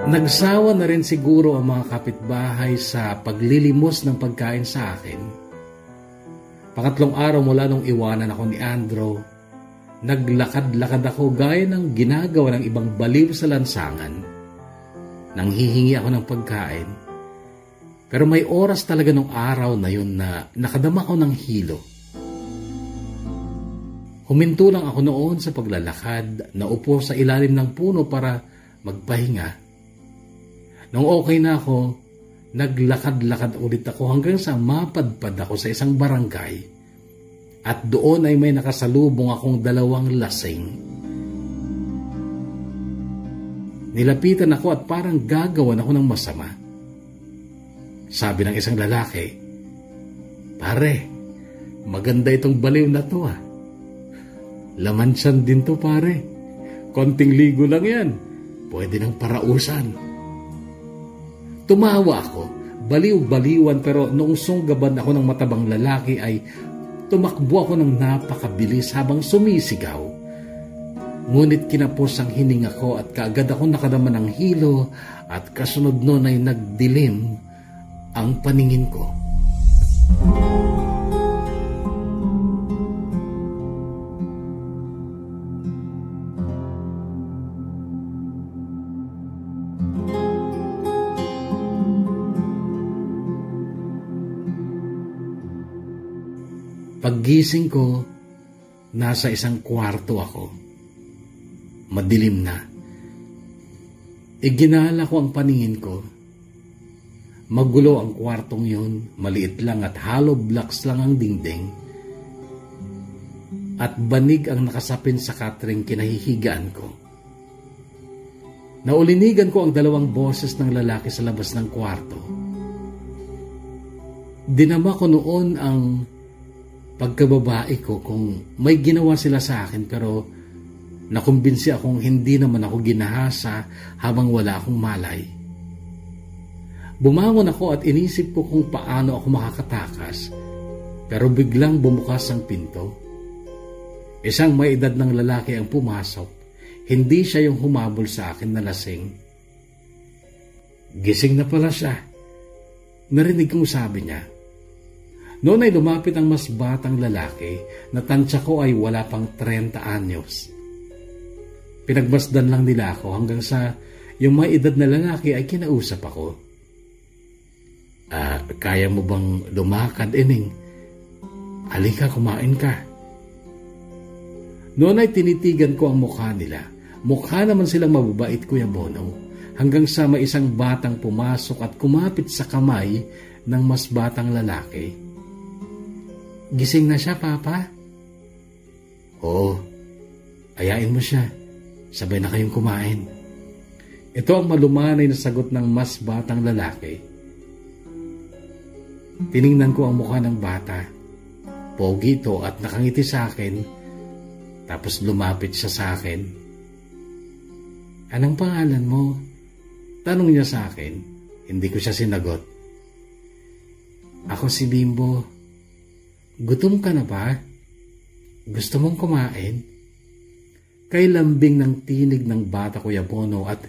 Nagsawa na rin siguro ang mga kapitbahay sa paglilimos ng pagkain sa akin. Pangatlong araw mula nung iwanan ako ni Andrew, naglakad-lakad ako gaya ng ginagawa ng ibang baliw sa lansangan. Nanghihingi ako ng pagkain. Pero may oras talaga nung araw na yun na nakadama ko ng hilo. Huminto lang ako noon sa paglalakad, naupo sa ilalim ng puno para magpahinga. Nung okay na ako, naglakad-lakad ulit ako hanggang sa mapadpad ako sa isang barangay. At doon ay may nakasalubong akong dalawang lasing. Nilapitan ako at parang gagawan ako ng masama. Sabi ng isang lalaki, "Pare, maganda itong baliw na to ah. Laman siyan din to pare. Konting ligo lang yan. Pwede nang parausan." Tumawa ako, baliw-baliwan pero noong sunggaban ako ng matabang lalaki ay tumakbo ako ng napakabilis habang sumisigaw. Ngunit kinapos ang hininga ko at kaagad ako nakadama ng hilo at kasunod nun ay nagdilim ang paningin ko. Paggising ko, nasa isang kwarto ako. Madilim na. Iginala ko ang paningin ko. Magulo ang kwartong yun, maliit lang at hollow blocks lang ang dingding. At banig ang nakasapin sa katring kinahihigaan ko. Naulinigan ko ang dalawang boses ng lalaki sa labas ng kwarto. Dinama ko noon ang pagkababae ko kung may ginawa sila sa akin pero nakumbinsi akong hindi naman ako ginahasa habang wala akong malay. Bumangon ako at inisip ko kung paano ako makakatakas pero biglang bumukas ang pinto. Isang may edad ng lalaki ang pumasok. Hindi siya yung humabol sa akin na lasing. Gising na pala siya. Narinig kong sabi niya. Noon ay lumapit ang mas batang lalaki na tansya ko ay wala pang 30 anyos. Pinagmasdan lang nila ako hanggang sa yung may edad na lalaki ay kinausap ako. Kaya mo bang lumakad, Ining? Halika, kumain ka. Noon ay tinitigan ko ang mukha nila. Mukha naman silang mababait, Kuya Bono. Hanggang sa may isang batang pumasok at kumapit sa kamay ng mas batang lalaki. Gising na siya, Papa? Oo. Ayain mo siya. Sabay na kayong kumain. Ito ang malumanay na sagot ng mas batang lalaki. Tiningnan ko ang mukha ng bata. Pogi ito at nakangiti sa akin. Tapos lumapit siya sa akin. Anong pangalan mo? Tanong niya sa akin. Hindi ko siya sinagot. Ako si Bimbo. Gutom ka na ba? Gusto mong kumain? Kay lambing ng tinig ng bata Kuya Bono at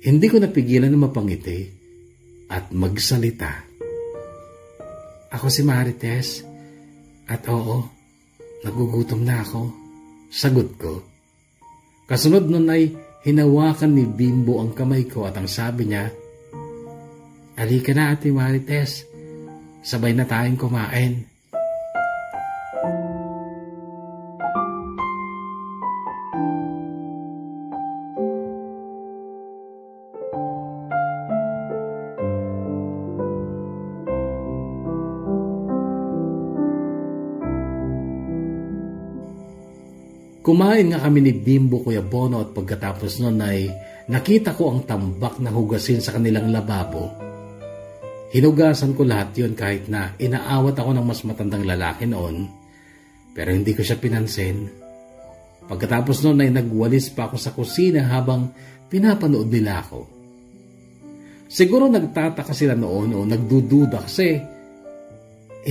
hindi ko napigilan na mapangiti at magsalita. Ako si Marites at oo, nagugutom na ako. Sagot ko. Kasunod nun ay hinawakan ni Bimbo ang kamay ko at ang sabi niya, "Halika na Ate Marites, sabay na tayong kumain." Kumain nga kami ni Bimbo, Kuya Bono, at pagkatapos nun ay nakita ko ang tambak na hugasin sa kanilang lababo. Hinugasan ko lahat yon kahit na inaawat ako ng mas matandang lalaki noon, pero hindi ko siya pinansin. Pagkatapos nun ay nagwalis pa ako sa kusina habang pinapanood nila ako. Siguro nagtataka sila noon o nagdududa kasi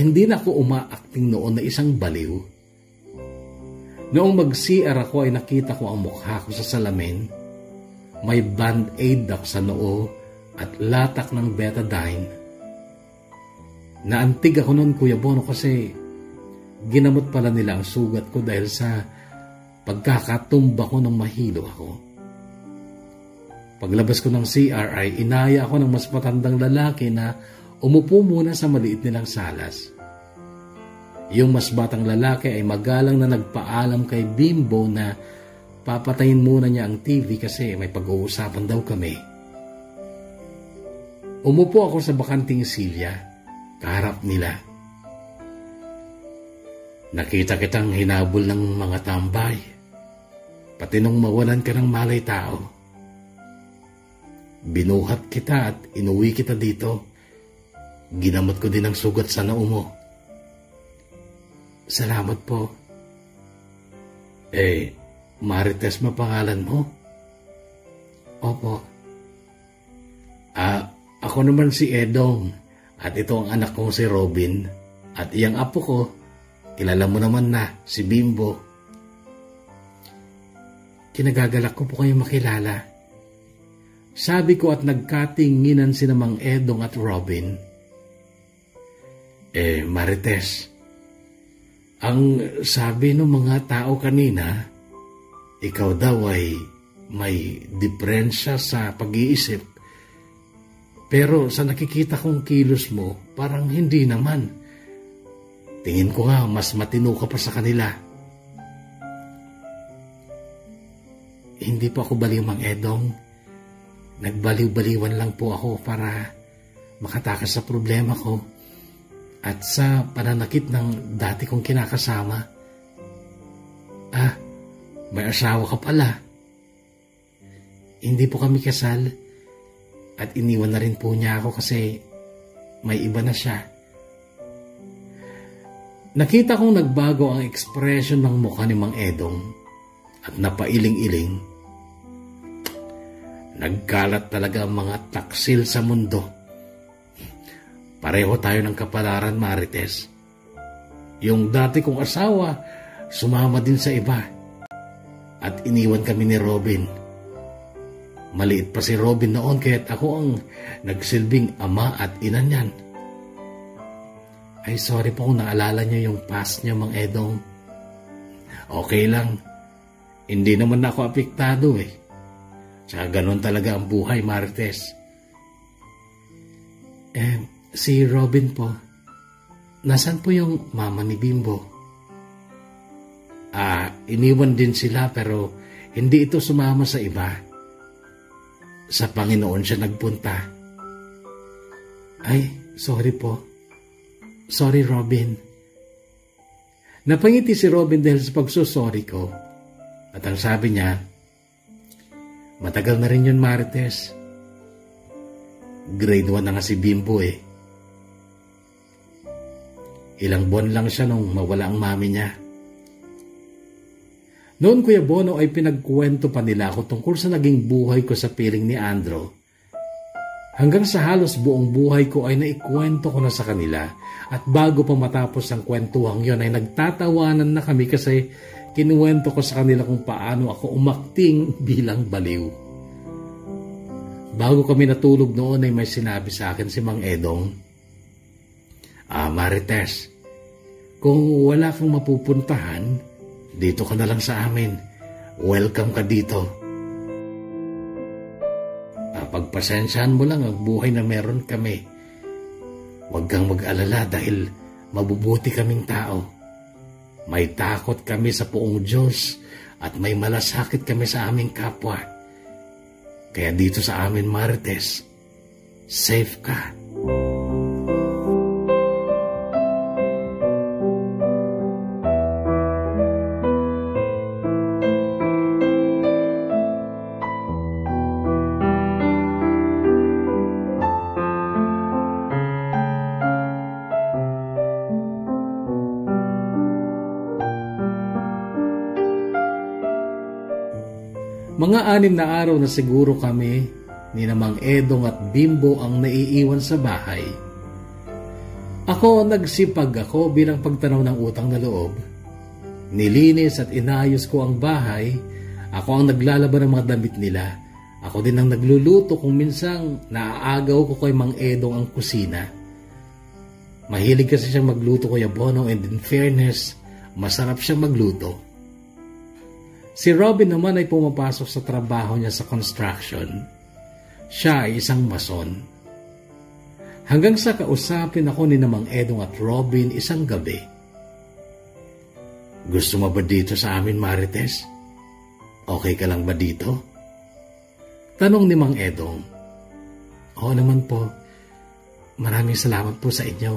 hindi na ako umaakting noon na isang baliw. Noong mag-CR ako ay nakita ko ang mukha ko sa salamin. May band-aid ako sa noo at latak ng betadine. Naantig ako noon, Kuya Bono, kasi ginamot pala nila ang sugat ko dahil sa pagkakatumba ko nung mahilo ako. Paglabas ko ng CR ay inaya ako ng mas matandang lalaki na umupo muna sa maliit nilang salas. Yung mas batang lalaki ay magalang na nagpaalam kay Bimbo na papatayin muna niya ang TV kasi may pag-uusapan daw kami. Umupo ako sa bakanting silya, kaharap nila. Nakita kitang hinabol ng mga tambay, pati nung mawalan ka ng malay tao. Binuhat kita at inuwi kita dito. Ginamot ko din ang sugat sa noo mo. Salamat po. Marites mapangalan mo? Opo. Ako naman si Edong at ito ang anak kong si Robin at iyang apo ko, kilala mo naman na, si Bimbo. Kinagagalak ko po kayong makilala. Sabi ko at nagkatinginan si Mang Edong at Robin. Marites, ang sabi ng mga tao kanina, ikaw daw ay may diferensya sa pag-iisip. Pero sa nakikita kong kilos mo, parang hindi naman. Tingin ko nga mas matino ka pa sa kanila. Hindi po ako baliw, Mang Edong. Nagbaliw-baliwan lang po ako para makatakas sa problema ko. At sa pananakit ng dati kong kinakasama. May asawa ka pala. Hindi po kami kasal. At iniwan na rin po niya ako kasi may iba na siya. Nakita kong nagbago ang ekspresyon ng mukha ni Mang Edong at napailing-iling. Nagkalat talaga ang mga taksil sa mundo. Pareho tayo ng kapalaran, Marites. Yung dati kong asawa, sumama din sa iba. At iniwan kami ni Robin. Maliit pa si Robin noon kaya't ako ang nagsilbing ama at ina niyan. Ay, sorry po kung naalala niyo yung past niyo, Mang Edong. Okay lang. Hindi naman ako apektado eh. Tsaka ganun talaga ang buhay, Marites. Si Robin po, nasan po yung mama ni Bimbo? Iniwan din sila pero hindi ito sumama sa iba. Sa Panginoon siya nagpunta. Ay, sorry po. Sorry, Robin. Napangiti si Robin dahil sa pagsusorry ko. At ang sabi niya, matagal na rin yun, Marites. Grade 1 na nga si Bimbo eh. Ilang buwan lang siya nung mawala ang mami niya. Noon, Kuya Bono, ay pinagkuwento pa nila ako tungkol sa naging buhay ko sa piling ni Andrew. Hanggang sa halos buong buhay ko ay naikwento ko na sa kanila, at bago pa matapos ang kwentuhang yon ay nagtatawanan na kami kasi kinuwento ko sa kanila kung paano ako umakting bilang baliw. Bago kami natulog noon ay may sinabi sa akin si Mang Edong, Marites, kung wala kang mapupuntahan, dito ka na lang sa amin. Welcome ka dito. Pagpasensyahan mo lang ang buhay na meron kami. Huwag kang mag-alala dahil mabubuti kaming tao. May takot kami sa poong Diyos at may malasakit kami sa aming kapwa. Kaya dito sa amin, Marites, safe ka. Mga 6 na araw na siguro kami ni Mang Edong at Bimbo ang naiiwan sa bahay. Nagsipag ako bilang pagtanaw ng utang na loob. Nilinis at inayos ko ang bahay. Ako ang naglalaban ng mga damit nila. Ako din ang nagluluto kung minsang naaagaw ko kay Mang Edong ang kusina. Mahilig kasi siyang magluto, Kuya Bono, and in fairness, masarap siyang magluto. Si Robin naman ay pumapasok sa trabaho niya sa construction. Siya ay isang mason. Hanggang sa kausapin ako ni Mang Edong at Robin isang gabi. Gusto mo ba dito sa amin, Marites? Okay ka lang ba dito? Tanong ni Mang Edong. Oo naman po. Maraming salamat po sa inyo.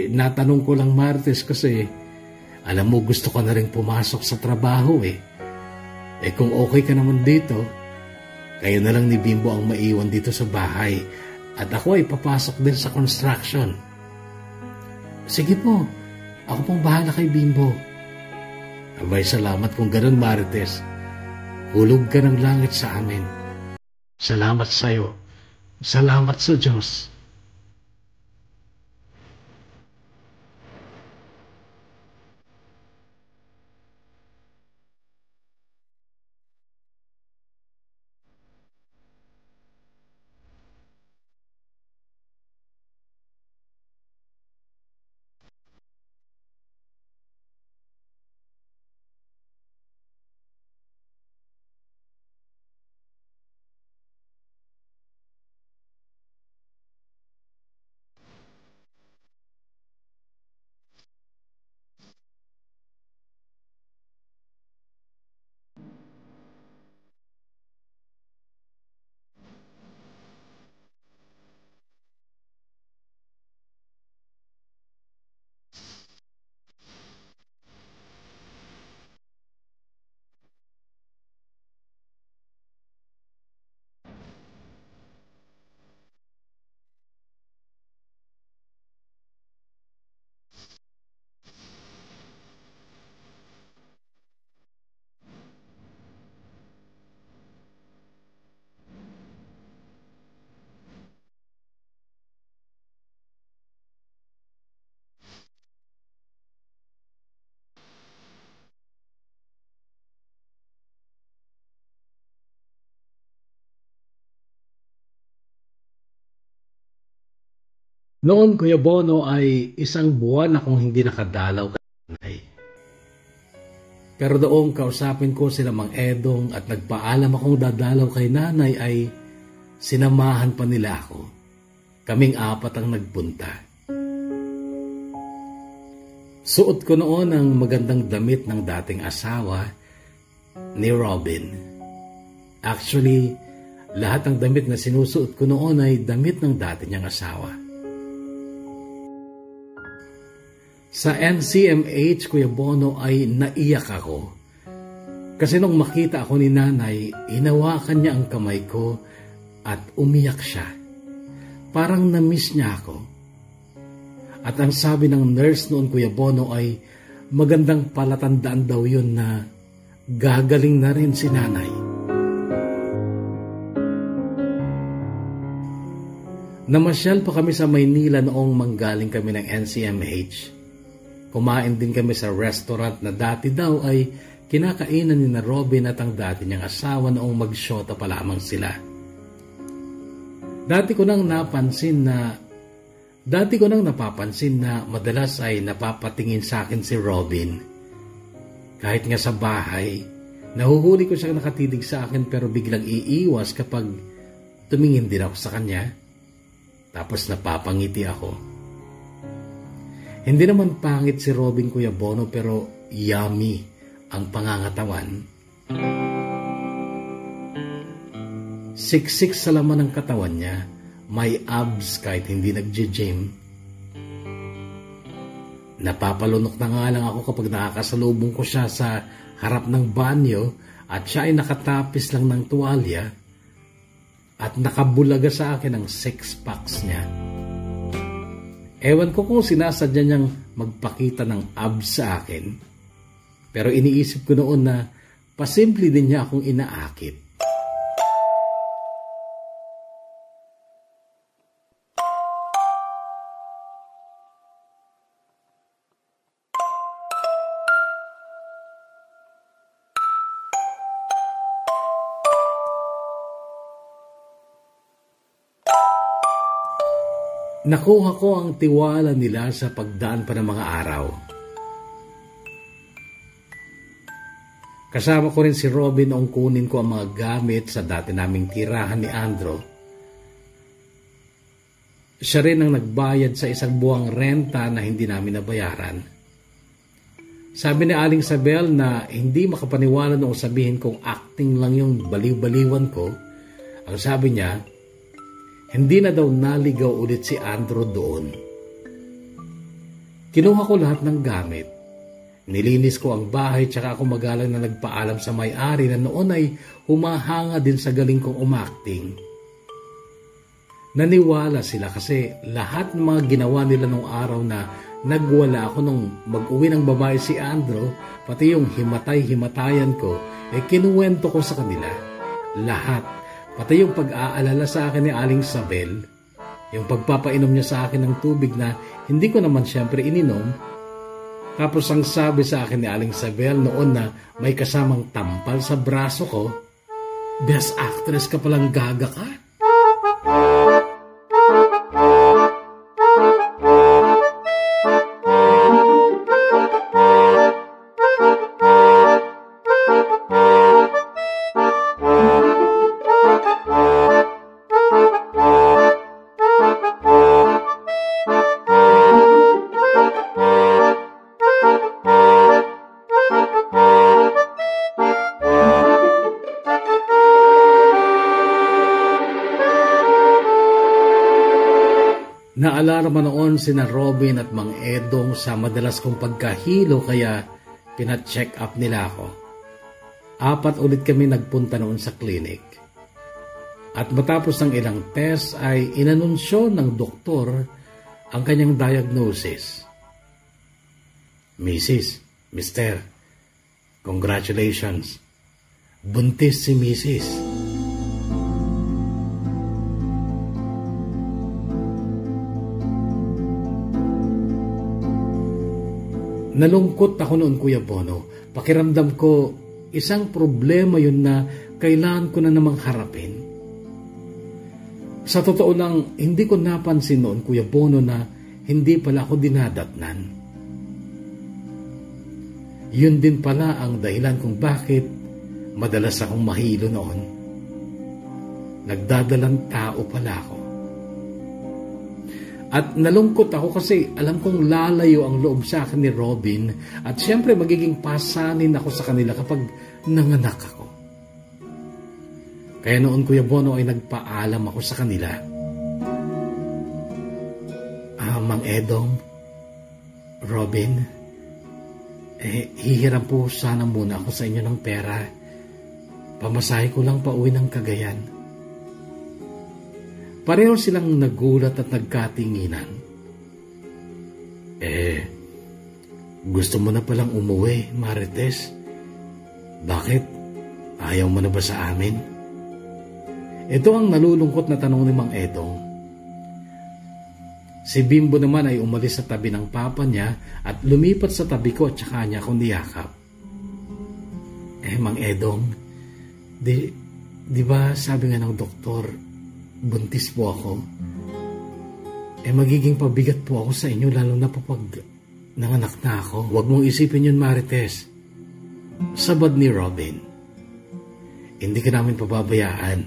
Natanong ko lang, Marites, kasi alam mo, gusto ko na rin pumasok sa trabaho kung okay ka naman dito, kayo na lang ni Bimbo ang maiwan dito sa bahay at ako ay papasok din sa construction. Sige po, ako pong bahala kay Bimbo. Abay, salamat kung ganun, Marites. Hulog ka ng langit sa amin. Salamat sa'yo. Salamat sa Diyos. Noon, Kuya Bono, ay 1 buwan akong hindi nakadalaw kay nanay. Pero doong kausapin ko sila Mang Edong at nagpaalam akong dadalaw kay nanay ay sinamahan pa nila ako. Kaming 4 ang nagpunta. Suot ko noon ang magandang damit ng dating asawa ni Robin. Actually, lahat ng damit na sinusuot ko noon ay damit ng dati niyang asawa. Sa NCMH, Kuya Bono, ay naiyak ako. Kasi nung makita ako ni nanay, hinawakan niya ang kamay ko at umiyak siya. Parang na-miss niya ako. At ang sabi ng nurse noon, Kuya Bono, ay magandang palatandaan daw yun na gagaling na rin si nanay. Namasyal pa kami sa Maynila noong manggaling kami ng NCMH. Kumain din kami sa restaurant na dati daw ay kinakainan ni na Robin at ang dati niyang asawa noong magsyota pa lamang sila. Dati ko nang napapansin na madalas ay napapatingin sa akin si Robin. Kahit nga sa bahay, nahuhuli ko siyang nakatitig sa akin pero biglang iiwas kapag tumingin din ako sa kanya. Tapos napapangiti ako. Hindi naman pangit si Robin, Kuya Bono, pero yummy ang pangangatawan. Siksik sa laman ng katawan niya, may abs kahit hindi nagje-gym. Napapalunok na nga lang ako kapag nakakasalubong ko siya sa harap ng banyo at siya ay nakatapis lang ng tuwalya at nakabulaga sa akin ang six-packs niya. Ewan ko kung sinasadya niyang magpakita ng abs sa akin, pero iniisip ko noon na pasimple din niya akong inaakit. Nakuha ko ang tiwala nila sa pagdaan pa ng mga araw. Kasama ko rin si Robin noong kunin ko ang mga gamit sa dati naming tirahan ni Andro. Siya rin ang nagbayad sa isang buwang renta na hindi namin nabayaran. Sabi ni Aling Sabel na hindi makapaniwala noong sabihin kong acting lang yung baliw-baliwan ko. Ang sabi niya, hindi na daw naligaw ulit si Andro doon. Kinuha ko lahat ng gamit. Nilinis ko ang bahay tsaka ako magalang na nagpaalam sa may-ari na noon ay humahanga din sa galing kong umakting. Naniwala sila kasi lahat ng mga ginawa nila nung araw na nagwala ako nung mag-uwi ng babae si Andro, pati yung himatay-himatayan ko, kinuwento ko sa kanila. Lahat. Pati yung pag-aalala sa akin ni Aling Sabel, yung pagpapainom niya sa akin ng tubig na hindi ko naman siyempre ininom. Tapos ang sabi sa akin ni Aling Sabel noon na may kasamang tampal sa braso ko, best actress ka palang, gaga ka. Naalarma noon sina Robin at Mang Edong sa madalas kong pagkahilo kaya pina-check up nila ako. 4 ulit kami nagpunta noon sa clinic. At matapos ng ilang test ay inanunsyo ng doktor ang kanyang diagnosis. Mrs., Mr., congratulations. Buntis si Mrs. Nalungkot ako noon, Kuya Bono. Pakiramdam ko, isang problema yun na kailangan ko na namang harapin. Sa totoo lang, hindi ko napansin noon, Kuya Bono, na hindi pala ako dinadatnan. Yun din pala ang dahilan kung bakit madalas akong mahilo noon. Nagdadalang tao pala ako. At nalungkot ako kasi alam kong lalayo ang loob sa akin ni Robin at siyempre magiging pasanin ako sa kanila kapag nanganak ako. Kaya noon, Kuya Bono, ay nagpaalam ako sa kanila. Mang Edong, Robin, hihiram po sana muna ako sa inyo ng pera. Pamasahe ko lang pa uwi ng Cagayan. Pareho silang nagulat at nagkatinginan. Gusto mo na palang umuwi, Marites? Bakit? Ayaw mo na ba sa amin? Ito ang nalulungkot na tanong ni Mang Edong. Si Bimbo naman ay umalis sa tabi ng papa niya at lumipat sa tabi ko at saka niya akong niyakap. Mang Edong, di ba sabi nga ng doktor, buntis po ako? Magiging pabigat po ako sa inyo lalo na kapag nanganak na ako. Huwag mong isipin yun, Marites. Sabad ni Robin. Hindi ka namin pababayaan.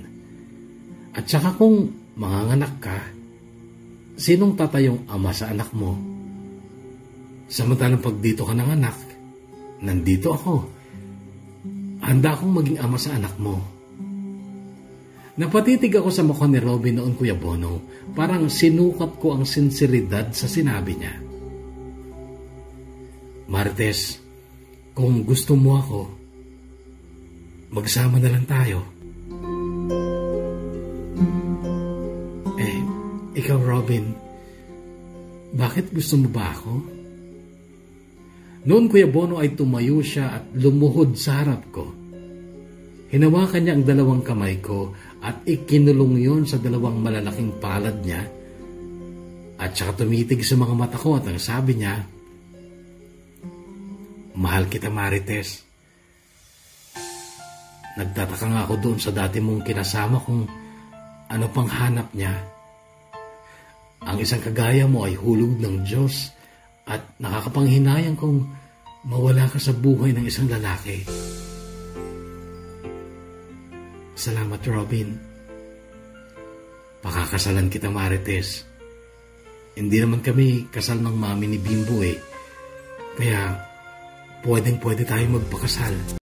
At saka kung manganganak ka, sinong tatayong ama sa anak mo? Samantalang pag dito ka nanganak, nandito ako. Handa akong maging ama sa anak mo. Napatitig ako sa mukha ni Robin noon, Kuya Bono. Parang sinukat ko ang sinseridad sa sinabi niya. Marites, kung gusto mo ako, magsama na lang tayo. Ikaw, Robin, bakit gusto mo ba ako? Noon, Kuya Bono, ay tumayo siya at lumuhod sa harap ko. Hinawakan niya ang dalawang kamay ko at ikinulong yon sa dalawang malalaking palad niya. At saka tumitig sa mga mata ko at ang sabi niya, mahal kita, Marites. Nagtataka nga ako doon sa dati mong kinasama kung ano pang hanap niya. Ang isang kagaya mo ay hulog ng Diyos at nakakapanghinayang kung mawala ka sa buhay ng isang lalaki. Salamat, Robin. Pakakasalan kita, Marites. Hindi naman kami kasal ng mami ni Bimbo Kaya pwede tayo magpakasal.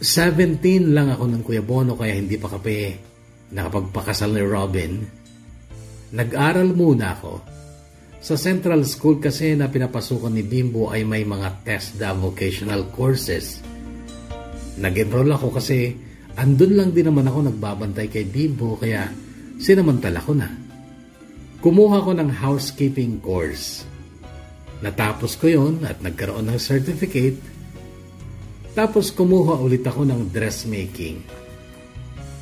'17 lang ako ng Kuya Bono kaya hindi pa kami nakapagpakasal ni Robin. Nag-aral muna ako. Sa Central School kasi na pinapasukan ni Bimbo ay may mga TESDA vocational courses. Nag-enroll ako kasi andun lang din naman ako nagbabantay kay Bimbo kaya sinamantala ko na. Kumuha ko ng housekeeping course. Natapos ko yon at nagkaroon ng certificate. Tapos kumuha ulit ako ng dressmaking.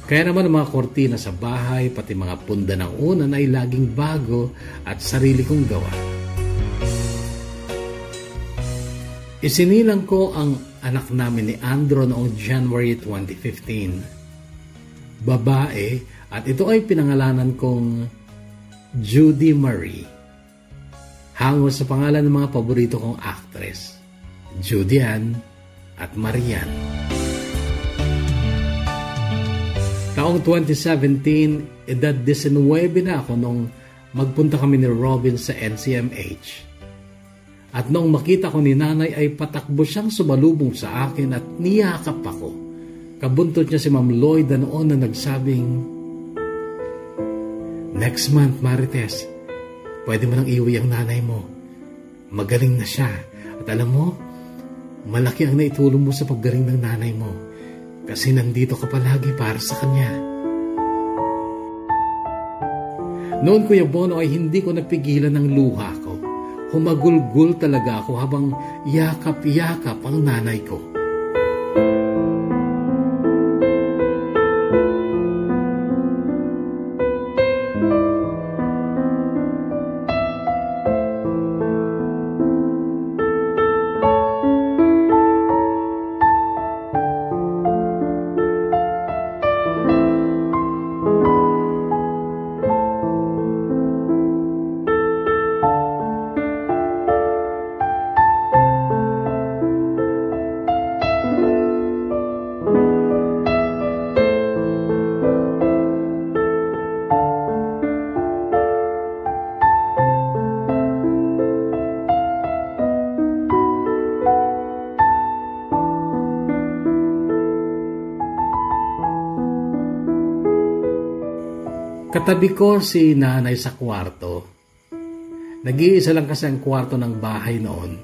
Kaya naman ang mga kortina sa bahay, pati mga punda ng unan ay laging bago at sarili kong gawa. Isinilang ko ang anak namin ni Andro noong January 2015. Babae at ito ay pinangalanan kong Judy Marie. Hango sa pangalan ng mga paborito kong actress, Judy Ann at Marian. Taong 2017, edad 19 na ako nung magpunta kami ni Robin sa NCMH. At nung makita ko ni nanay ay patakbo siyang sumalubong sa akin at niyakap ako. Kabuntot niya si Ma'am Lloyd na noon na nagsabing, "Next month, Marites, pwede mo nang iuwi ang nanay mo. Magaling na siya. At alam mo, malaki ang naitulong mo sa paggaling ng nanay mo kasi nandito ka palagi para sa kanya." Noon, Kuya Bono, ay hindi ko napigilan ng luha ko. Humagulgul talaga ako habang yakap-yakap ang nanay ko. Katabi ko si nanay sa kwarto. Nag-iisa lang kasi ang kwarto ng bahay noon.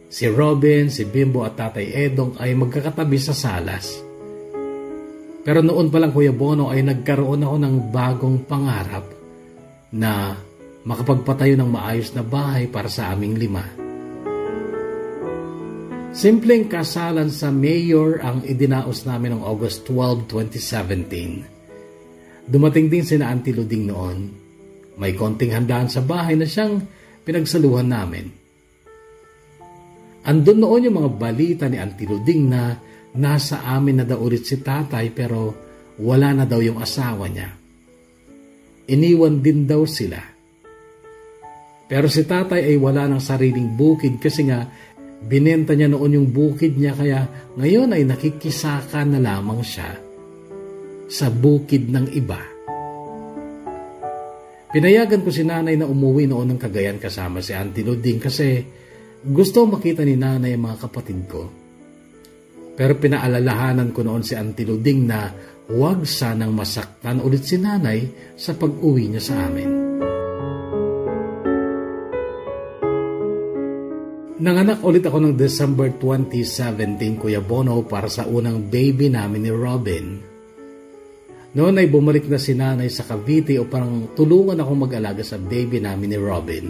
Si Robin, si Bimbo at Tatay Edong ay magkakatabi sa salas. Pero noon pa lang, Kuya Bono, ay nagkaroon ako ng bagong pangarap na makapagpatayo ng maayos na bahay para sa aming 5. Simpleng kasalan sa mayor ang idinaos namin noong August 12, 2017. Dumating din sina Auntie Luding noon. May konting handaan sa bahay na siyang pinagsaluhan namin. Andun noon yung mga balita ni Auntie Luding na nasa amin na daw ulit si tatay pero wala na daw yung asawa niya. Iniwan din daw sila. Pero si tatay ay wala ng sariling bukid kasi nga binenta niya noon yung bukid niya kaya ngayon ay nakikisaka na lamang siya sa bukid ng iba. Pinayagan ko si nanay na umuwi noon ng Cagayan kasama si Auntie Luding kasi gusto makita ni nanay ang mga kapatid ko. Pero pinaalalahanan ko noon si Auntie Luding na huwag sanang masaktan ulit si nanay sa pag-uwi niya sa amin. Nanganak ulit ako ng December 2017, Kuya Bono, para sa unang baby namin ni Robin. Noon ay bumalik na si nanay sa Cavite upang tulungan akong mag-alaga sa baby namin ni Robin.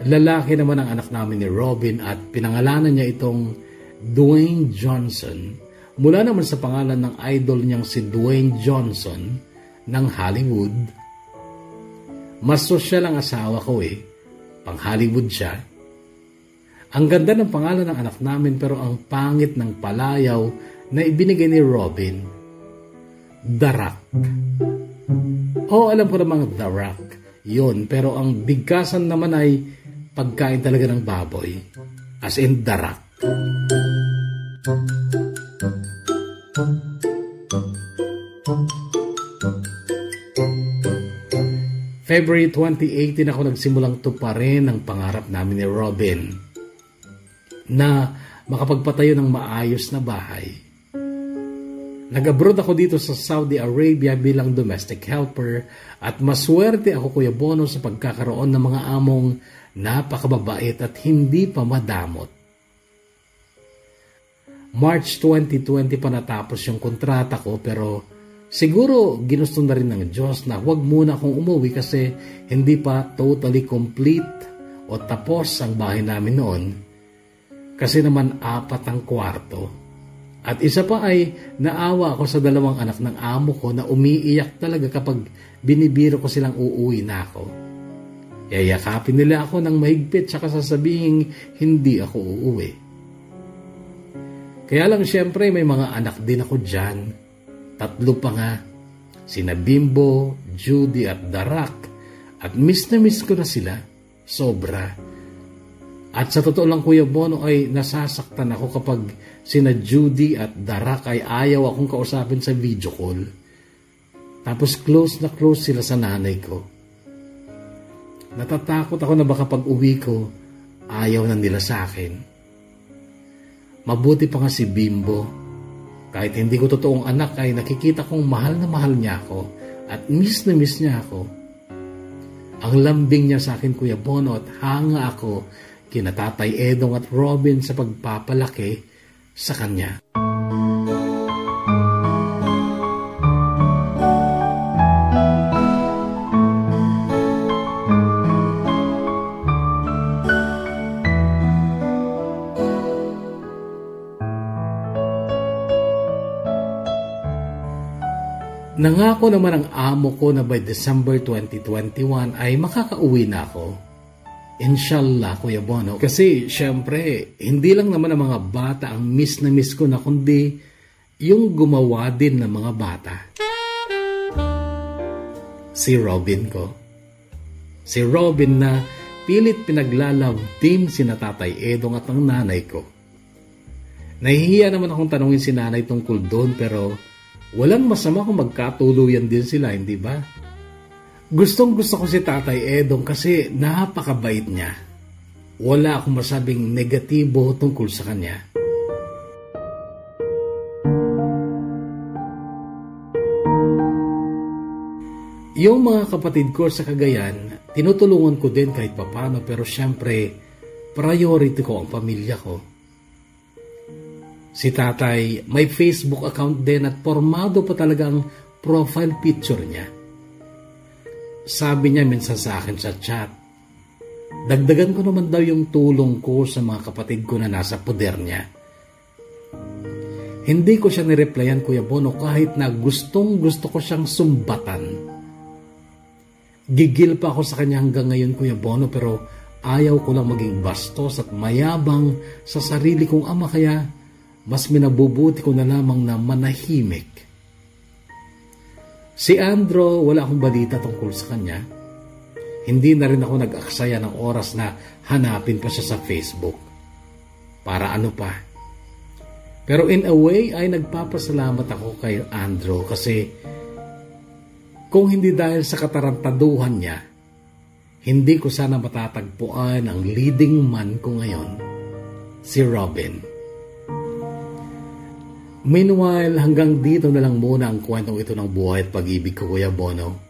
Lalaki naman ang anak namin ni Robin at pinangalanan niya itong Dwayne Johnson mula naman sa pangalan ng idol niyang si Dwayne Johnson ng Hollywood. Mas sosyal ang asawa ko pang Hollywood siya. Ang ganda ng pangalan ng anak namin pero ang pangit ng palayaw na ibinigay ni Robin. The Rock. Alam ko namang The Rock. Yun, pero ang bigkasan naman ay pagkain talaga ng baboy. As in The Rock. February 2018 ako nagsimulang tuparin ang pangarap namin ni Robin na makapagpatayo ng maayos na bahay. Nag-abroad ako dito sa Saudi Arabia bilang domestic helper at maswerte ako, Kuya Bono, sa pagkakaroon ng mga among napakababait at hindi pa madamot. March 2020 pa natapos yung kontrata ko pero siguro ginusto na rin ng Diyos na huwag muna akong umuwi kasi hindi pa totally complete o tapos ang bahay namin noon kasi naman 4 ang kwarto. At isa pa ay naawa ako sa 2 anak ng amo ko na umiiyak talaga kapag binibiro ko silang uuwi na ako. Yayakapin nila ako ng mahigpit saka sasabihin hindi ako uuwi. Kaya lang siyempre may mga anak din ako dyan. 3 pa nga. Sina Bimbo, Judy at The Rock. At miss na miss ko na sila. Sobra. At sa totoo lang, Kuya Bono, ay nasasaktan ako kapag sina Judy at The Rock ay ayaw akong kausapin sa video call. Tapos close na close sila sa nanay ko. Natatakot ako na baka pag uwi ko, ayaw na nila sa akin. Mabuti pa nga si Bimbo. Kahit hindi ko totoong anak ay nakikita kong mahal na mahal niya ako at miss na miss niya ako. Ang lambing niya sa akin, Kuya Bono, at hanga ako kina Tatay Edong at Robin sa pagpapalaki sa kanya. Nangako naman ang amo ko na by December 2021 ay makakauwi na ako. Inshallah, Kuya Bono. Kasi syempre, hindi lang naman ang mga bata ang miss na miss ko na kundi yung gumawa din ng mga bata. Si Robin ko. Si Robin na pilit pinaglalove team sina Tatay Edong at ang nanay ko. Nahihiya naman akong tanungin si nanay tungkol doon pero walang masama kung magkatuluyan din sila, hindi ba? Gustong gusto ko si Tatay Edong kasi napakabait niya. Wala akong masabing negatibo tungkol sa kanya. Yung mga kapatid ko sa Cagayan, tinutulungan ko din kahit papano pero syempre, priority ko ang pamilya ko. Si tatay, may Facebook account din at formado pa talagang profile picture niya. Sabi niya minsan sa akin sa chat, dagdagan ko naman daw yung tulong ko sa mga kapatid ko na nasa poder niya. Hindi ko siya nireplyan, Kuya Bono, kahit na gustong gusto ko siyang sumbatan. Gigil pa ako sa kanya hanggang ngayon, Kuya Bono, pero ayaw ko lang maging bastos at mayabang sa sarili kong ama, kaya mas minabubuti ko na lamang na manahimik. Si Andro, wala akong balita tungkol sa kanya. Hindi na rin ako nag-aksaya ng oras na hanapin pa siya sa Facebook. Para ano pa? Pero in a way ay nagpapasalamat ako kay Andro kasi kung hindi dahil sa katarantaduhan niya, hindi ko sana matatagpuan ang leading man ko ngayon, si Robin. Meanwhile, hanggang dito na lang muna ang kwentong ito ng buhay at pag-ibig ko, Kuya Bono.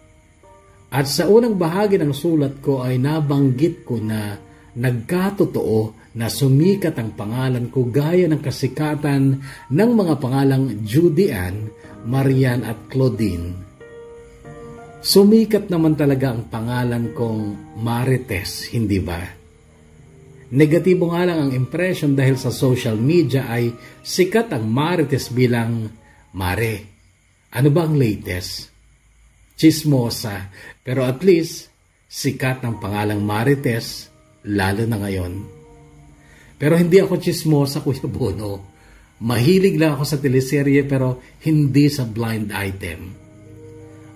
At sa unang bahagi ng sulat ko ay nabanggit ko na nagkatotoo na sumikat ang pangalan ko gaya ng kasikatan ng mga pangalang Judy Ann, Marian at Claudine. Sumikat naman talaga ang pangalan kong Marites, hindi ba? Negatibo nga lang ang impression dahil sa social media ay sikat ang Marites bilang Mare. Ano ba ang latest? Chismosa. Pero at least, sikat ang pangalang Marites, lalo na ngayon. Pero hindi ako chismosa, Kuya Bono. Mahilig lang ako sa teleserye pero hindi sa blind item.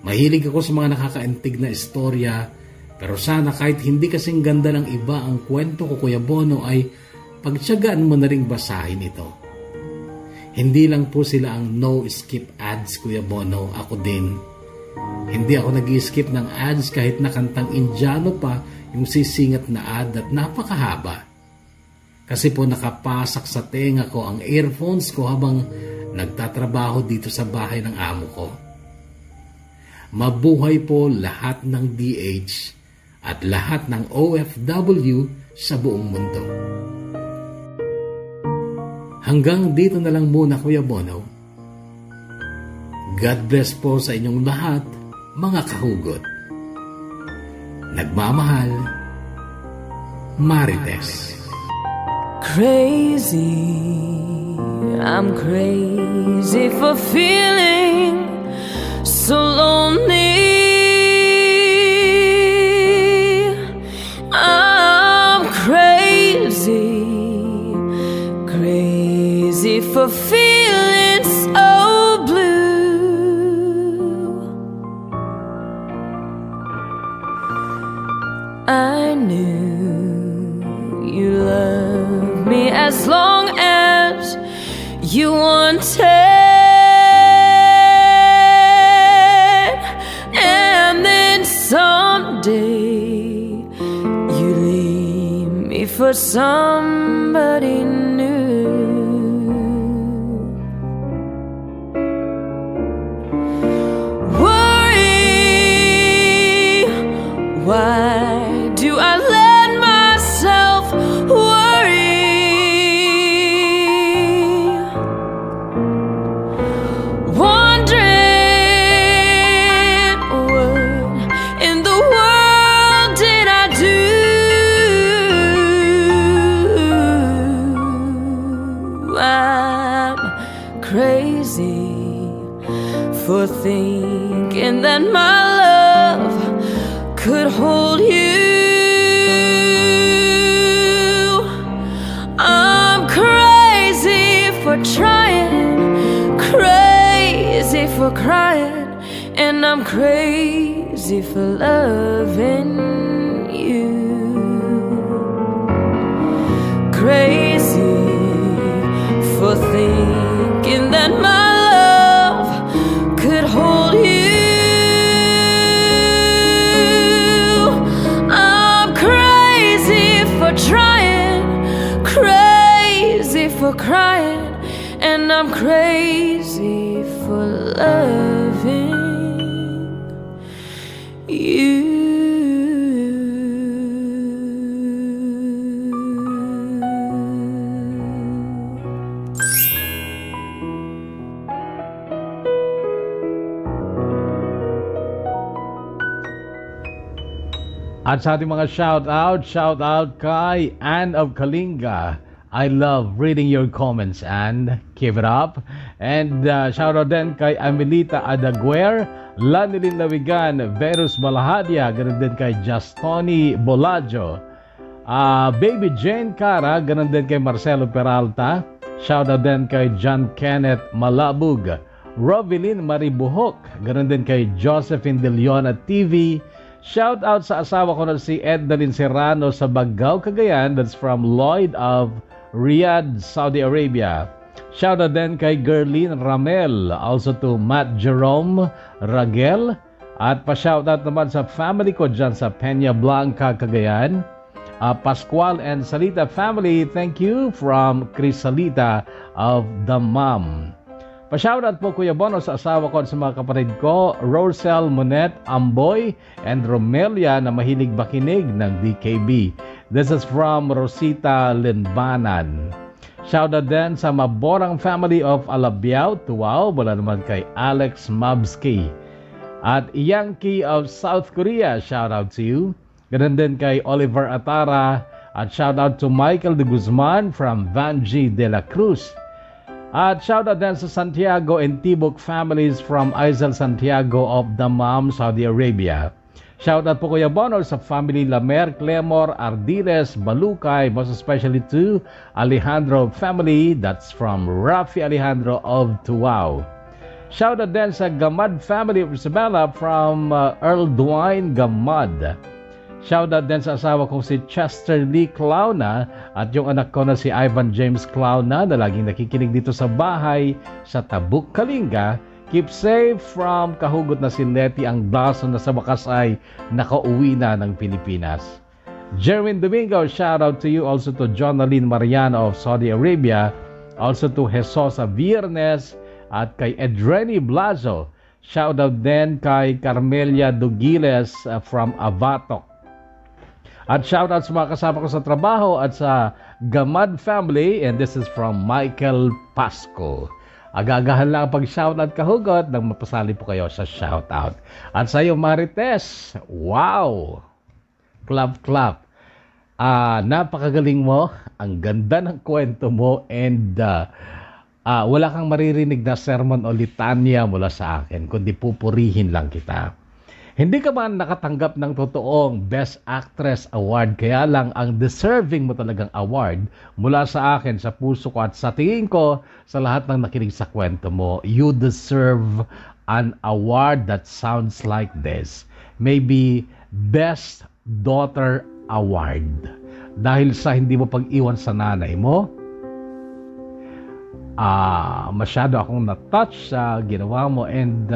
Mahilig ako sa mga nakakaantig na istorya, pero sana kahit hindi kasing ganda ng iba ang kwento ko, Kuya Bono, ay pagtiyagaan mo na ring basahin ito. Hindi lang po sila ang no-skip ads, Kuya Bono, ako din. Hindi ako nag-skip ng ads kahit na kantang Indiano pa yung sisingat na ad at napakahaba. Kasi po nakapasak sa tenga ko ang earphones ko habang nagtatrabaho dito sa bahay ng amo ko. Mabuhay po lahat ng DH at lahat ng OFW sa buong mundo. Hanggang dito na lang muna, Kuya Bono. God bless po sa inyong lahat, mga kahugot. Nagmamahal, Marites. Crazy, I'm crazy for feeling so lonely. I'm crazy, crazy for feeling so blue. I knew you loved me as long as you wanted. Someday you leave me for somebody new. Worry, why do I let myself worry? for thinking that my love could hold you. I'm crazy for trying, crazy for crying, and I'm crazy for loving you. Crazy for thinking that my love could hold you. I'm crazy for trying, crazy for crying, and I'm crazy for loving you. At sa ating mga shout out kay Anne of Kalinga. I love reading your comments, and keep it up. And shout out din kay Amelita Adaguer, Lanilin Lawigan, Verus Balahadia, ganun din kay Justoni Bolajo, Baby Jane Cara, ganun din kay Marcelo Peralta. Shout out din kay John Kenneth Malabug, Rovelyn Maribuhok, ganun din kay Josephine De Leon at TV. Shout out sa asawa ko na si Edalyn Serrano sa Bagao, Cagayan. That's from Lloyd of Riyadh, Saudi Arabia. Shout out din kay Gerlin Ramel, also to Matt Jerome Ragel. At pa-shout out naman sa family ko dyan sa Peña Blanca, Cagayan. Pascual and Salita family, thank you, from Chris Salita of The Mom. Pa-shoutout po Kuya Bono sa asawa ko at sa mga kapatid ko, Rosel Monet Amboy and Romelia na mahilig makinig ng DKB. This is from Rosita Linbanan. Shoutout din sa Maborang family of Alabiao, Tuwao, wala naman kay Alex Mabski. At Yankee of South Korea, shoutout to you. Ganun din kay Oliver Atara. At shoutout to Michael de Guzman from Vanji de la Cruz. At shoutout din sa Santiago and Tibok families from Aizal Santiago of Dammam, Saudi Arabia. Shoutout po Kuya Bono sa family Lamer, Clemor, Ardiles, Balukay, most especially to Alejandro family, that's from Rafi Alejandro of Tuwao. Shoutout din sa Gamad family of Isabela from Earl Dwayne Gamad. Shoutout din sa asawa kong si Chester Lee Clauna at yung anak ko na si Ivan James Clauna na laging nakikinig dito sa bahay sa Tabuk, Kalinga. Keep safe from kahugot na si Letty ang Dawson na sa wakas ay nakauwi na ng Pilipinas. Jerwin Domingo, shoutout to you, also to Jonaline Mariano of Saudi Arabia, also to Jesosa Viernes at kay Edreni Blazo. Shoutout din kay Carmelia Dugiles from Avatok. At shoutout sa mga kasama ko sa trabaho at sa Gamad family, and this is from Michael Pasco. Agagahan lang pag-shoutout kahugot nang mapasali po kayo sa shoutout. At sa iyo Marites, wow! Clap, clap. Napakagaling mo, ang ganda ng kwento mo, and wala kang maririnig na sermon o litanya mula sa akin, kundi pupurihin lang kita. Hindi ka man nakatanggap ng totoong Best Actress Award, kaya lang ang deserving mo talagang award mula sa akin, sa puso ko at sa tingin ko sa lahat ng nakinig sa kwento mo. You deserve an award that sounds like this. Maybe Best Daughter Award. Dahil sa hindi mo pag-iwan sa nanay mo, masyado akong na-touch sa ginawa mo, and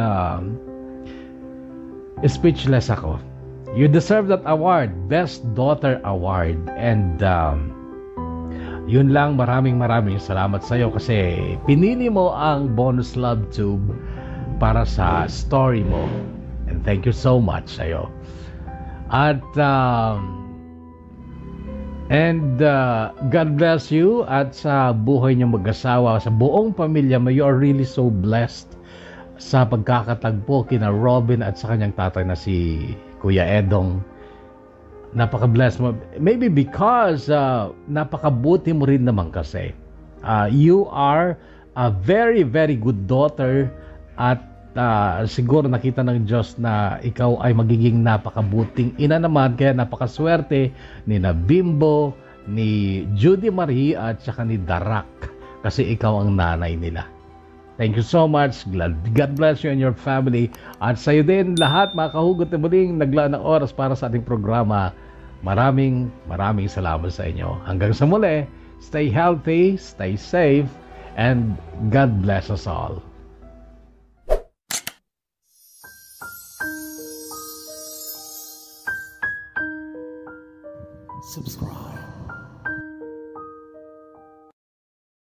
speechless ako. You deserve that award, Best Daughter Award. And yun lang, maraming salamat sa iyo kasi pinili mo ang Bonus Love Tube para sa story mo. And thank you so much sa iyo. At God bless you at sa buhay niyo mag-asawa, sa buong pamilya mo. You are really so blessed sa pagkakatagpo kina Robin at sa kanyang tatay na si Kuya Edong. Napaka-blessed mo. Maybe because napakabuti mo rin naman kasi. You are a very, very good daughter at siguro nakita ng Diyos na ikaw ay magiging napakabuting ina naman, kaya napakaswerte ni na Bimbo, ni Judy Marie at saka ni Darak kasi ikaw ang nanay nila. Thank you so much. God bless you and your family. At sa iyo din lahat mga kahugot na muling naglaan ng oras para sa ating programa. Maraming salamat sa inyo. Hanggang sa muli, stay healthy, stay safe, and God bless us all. Subscribe.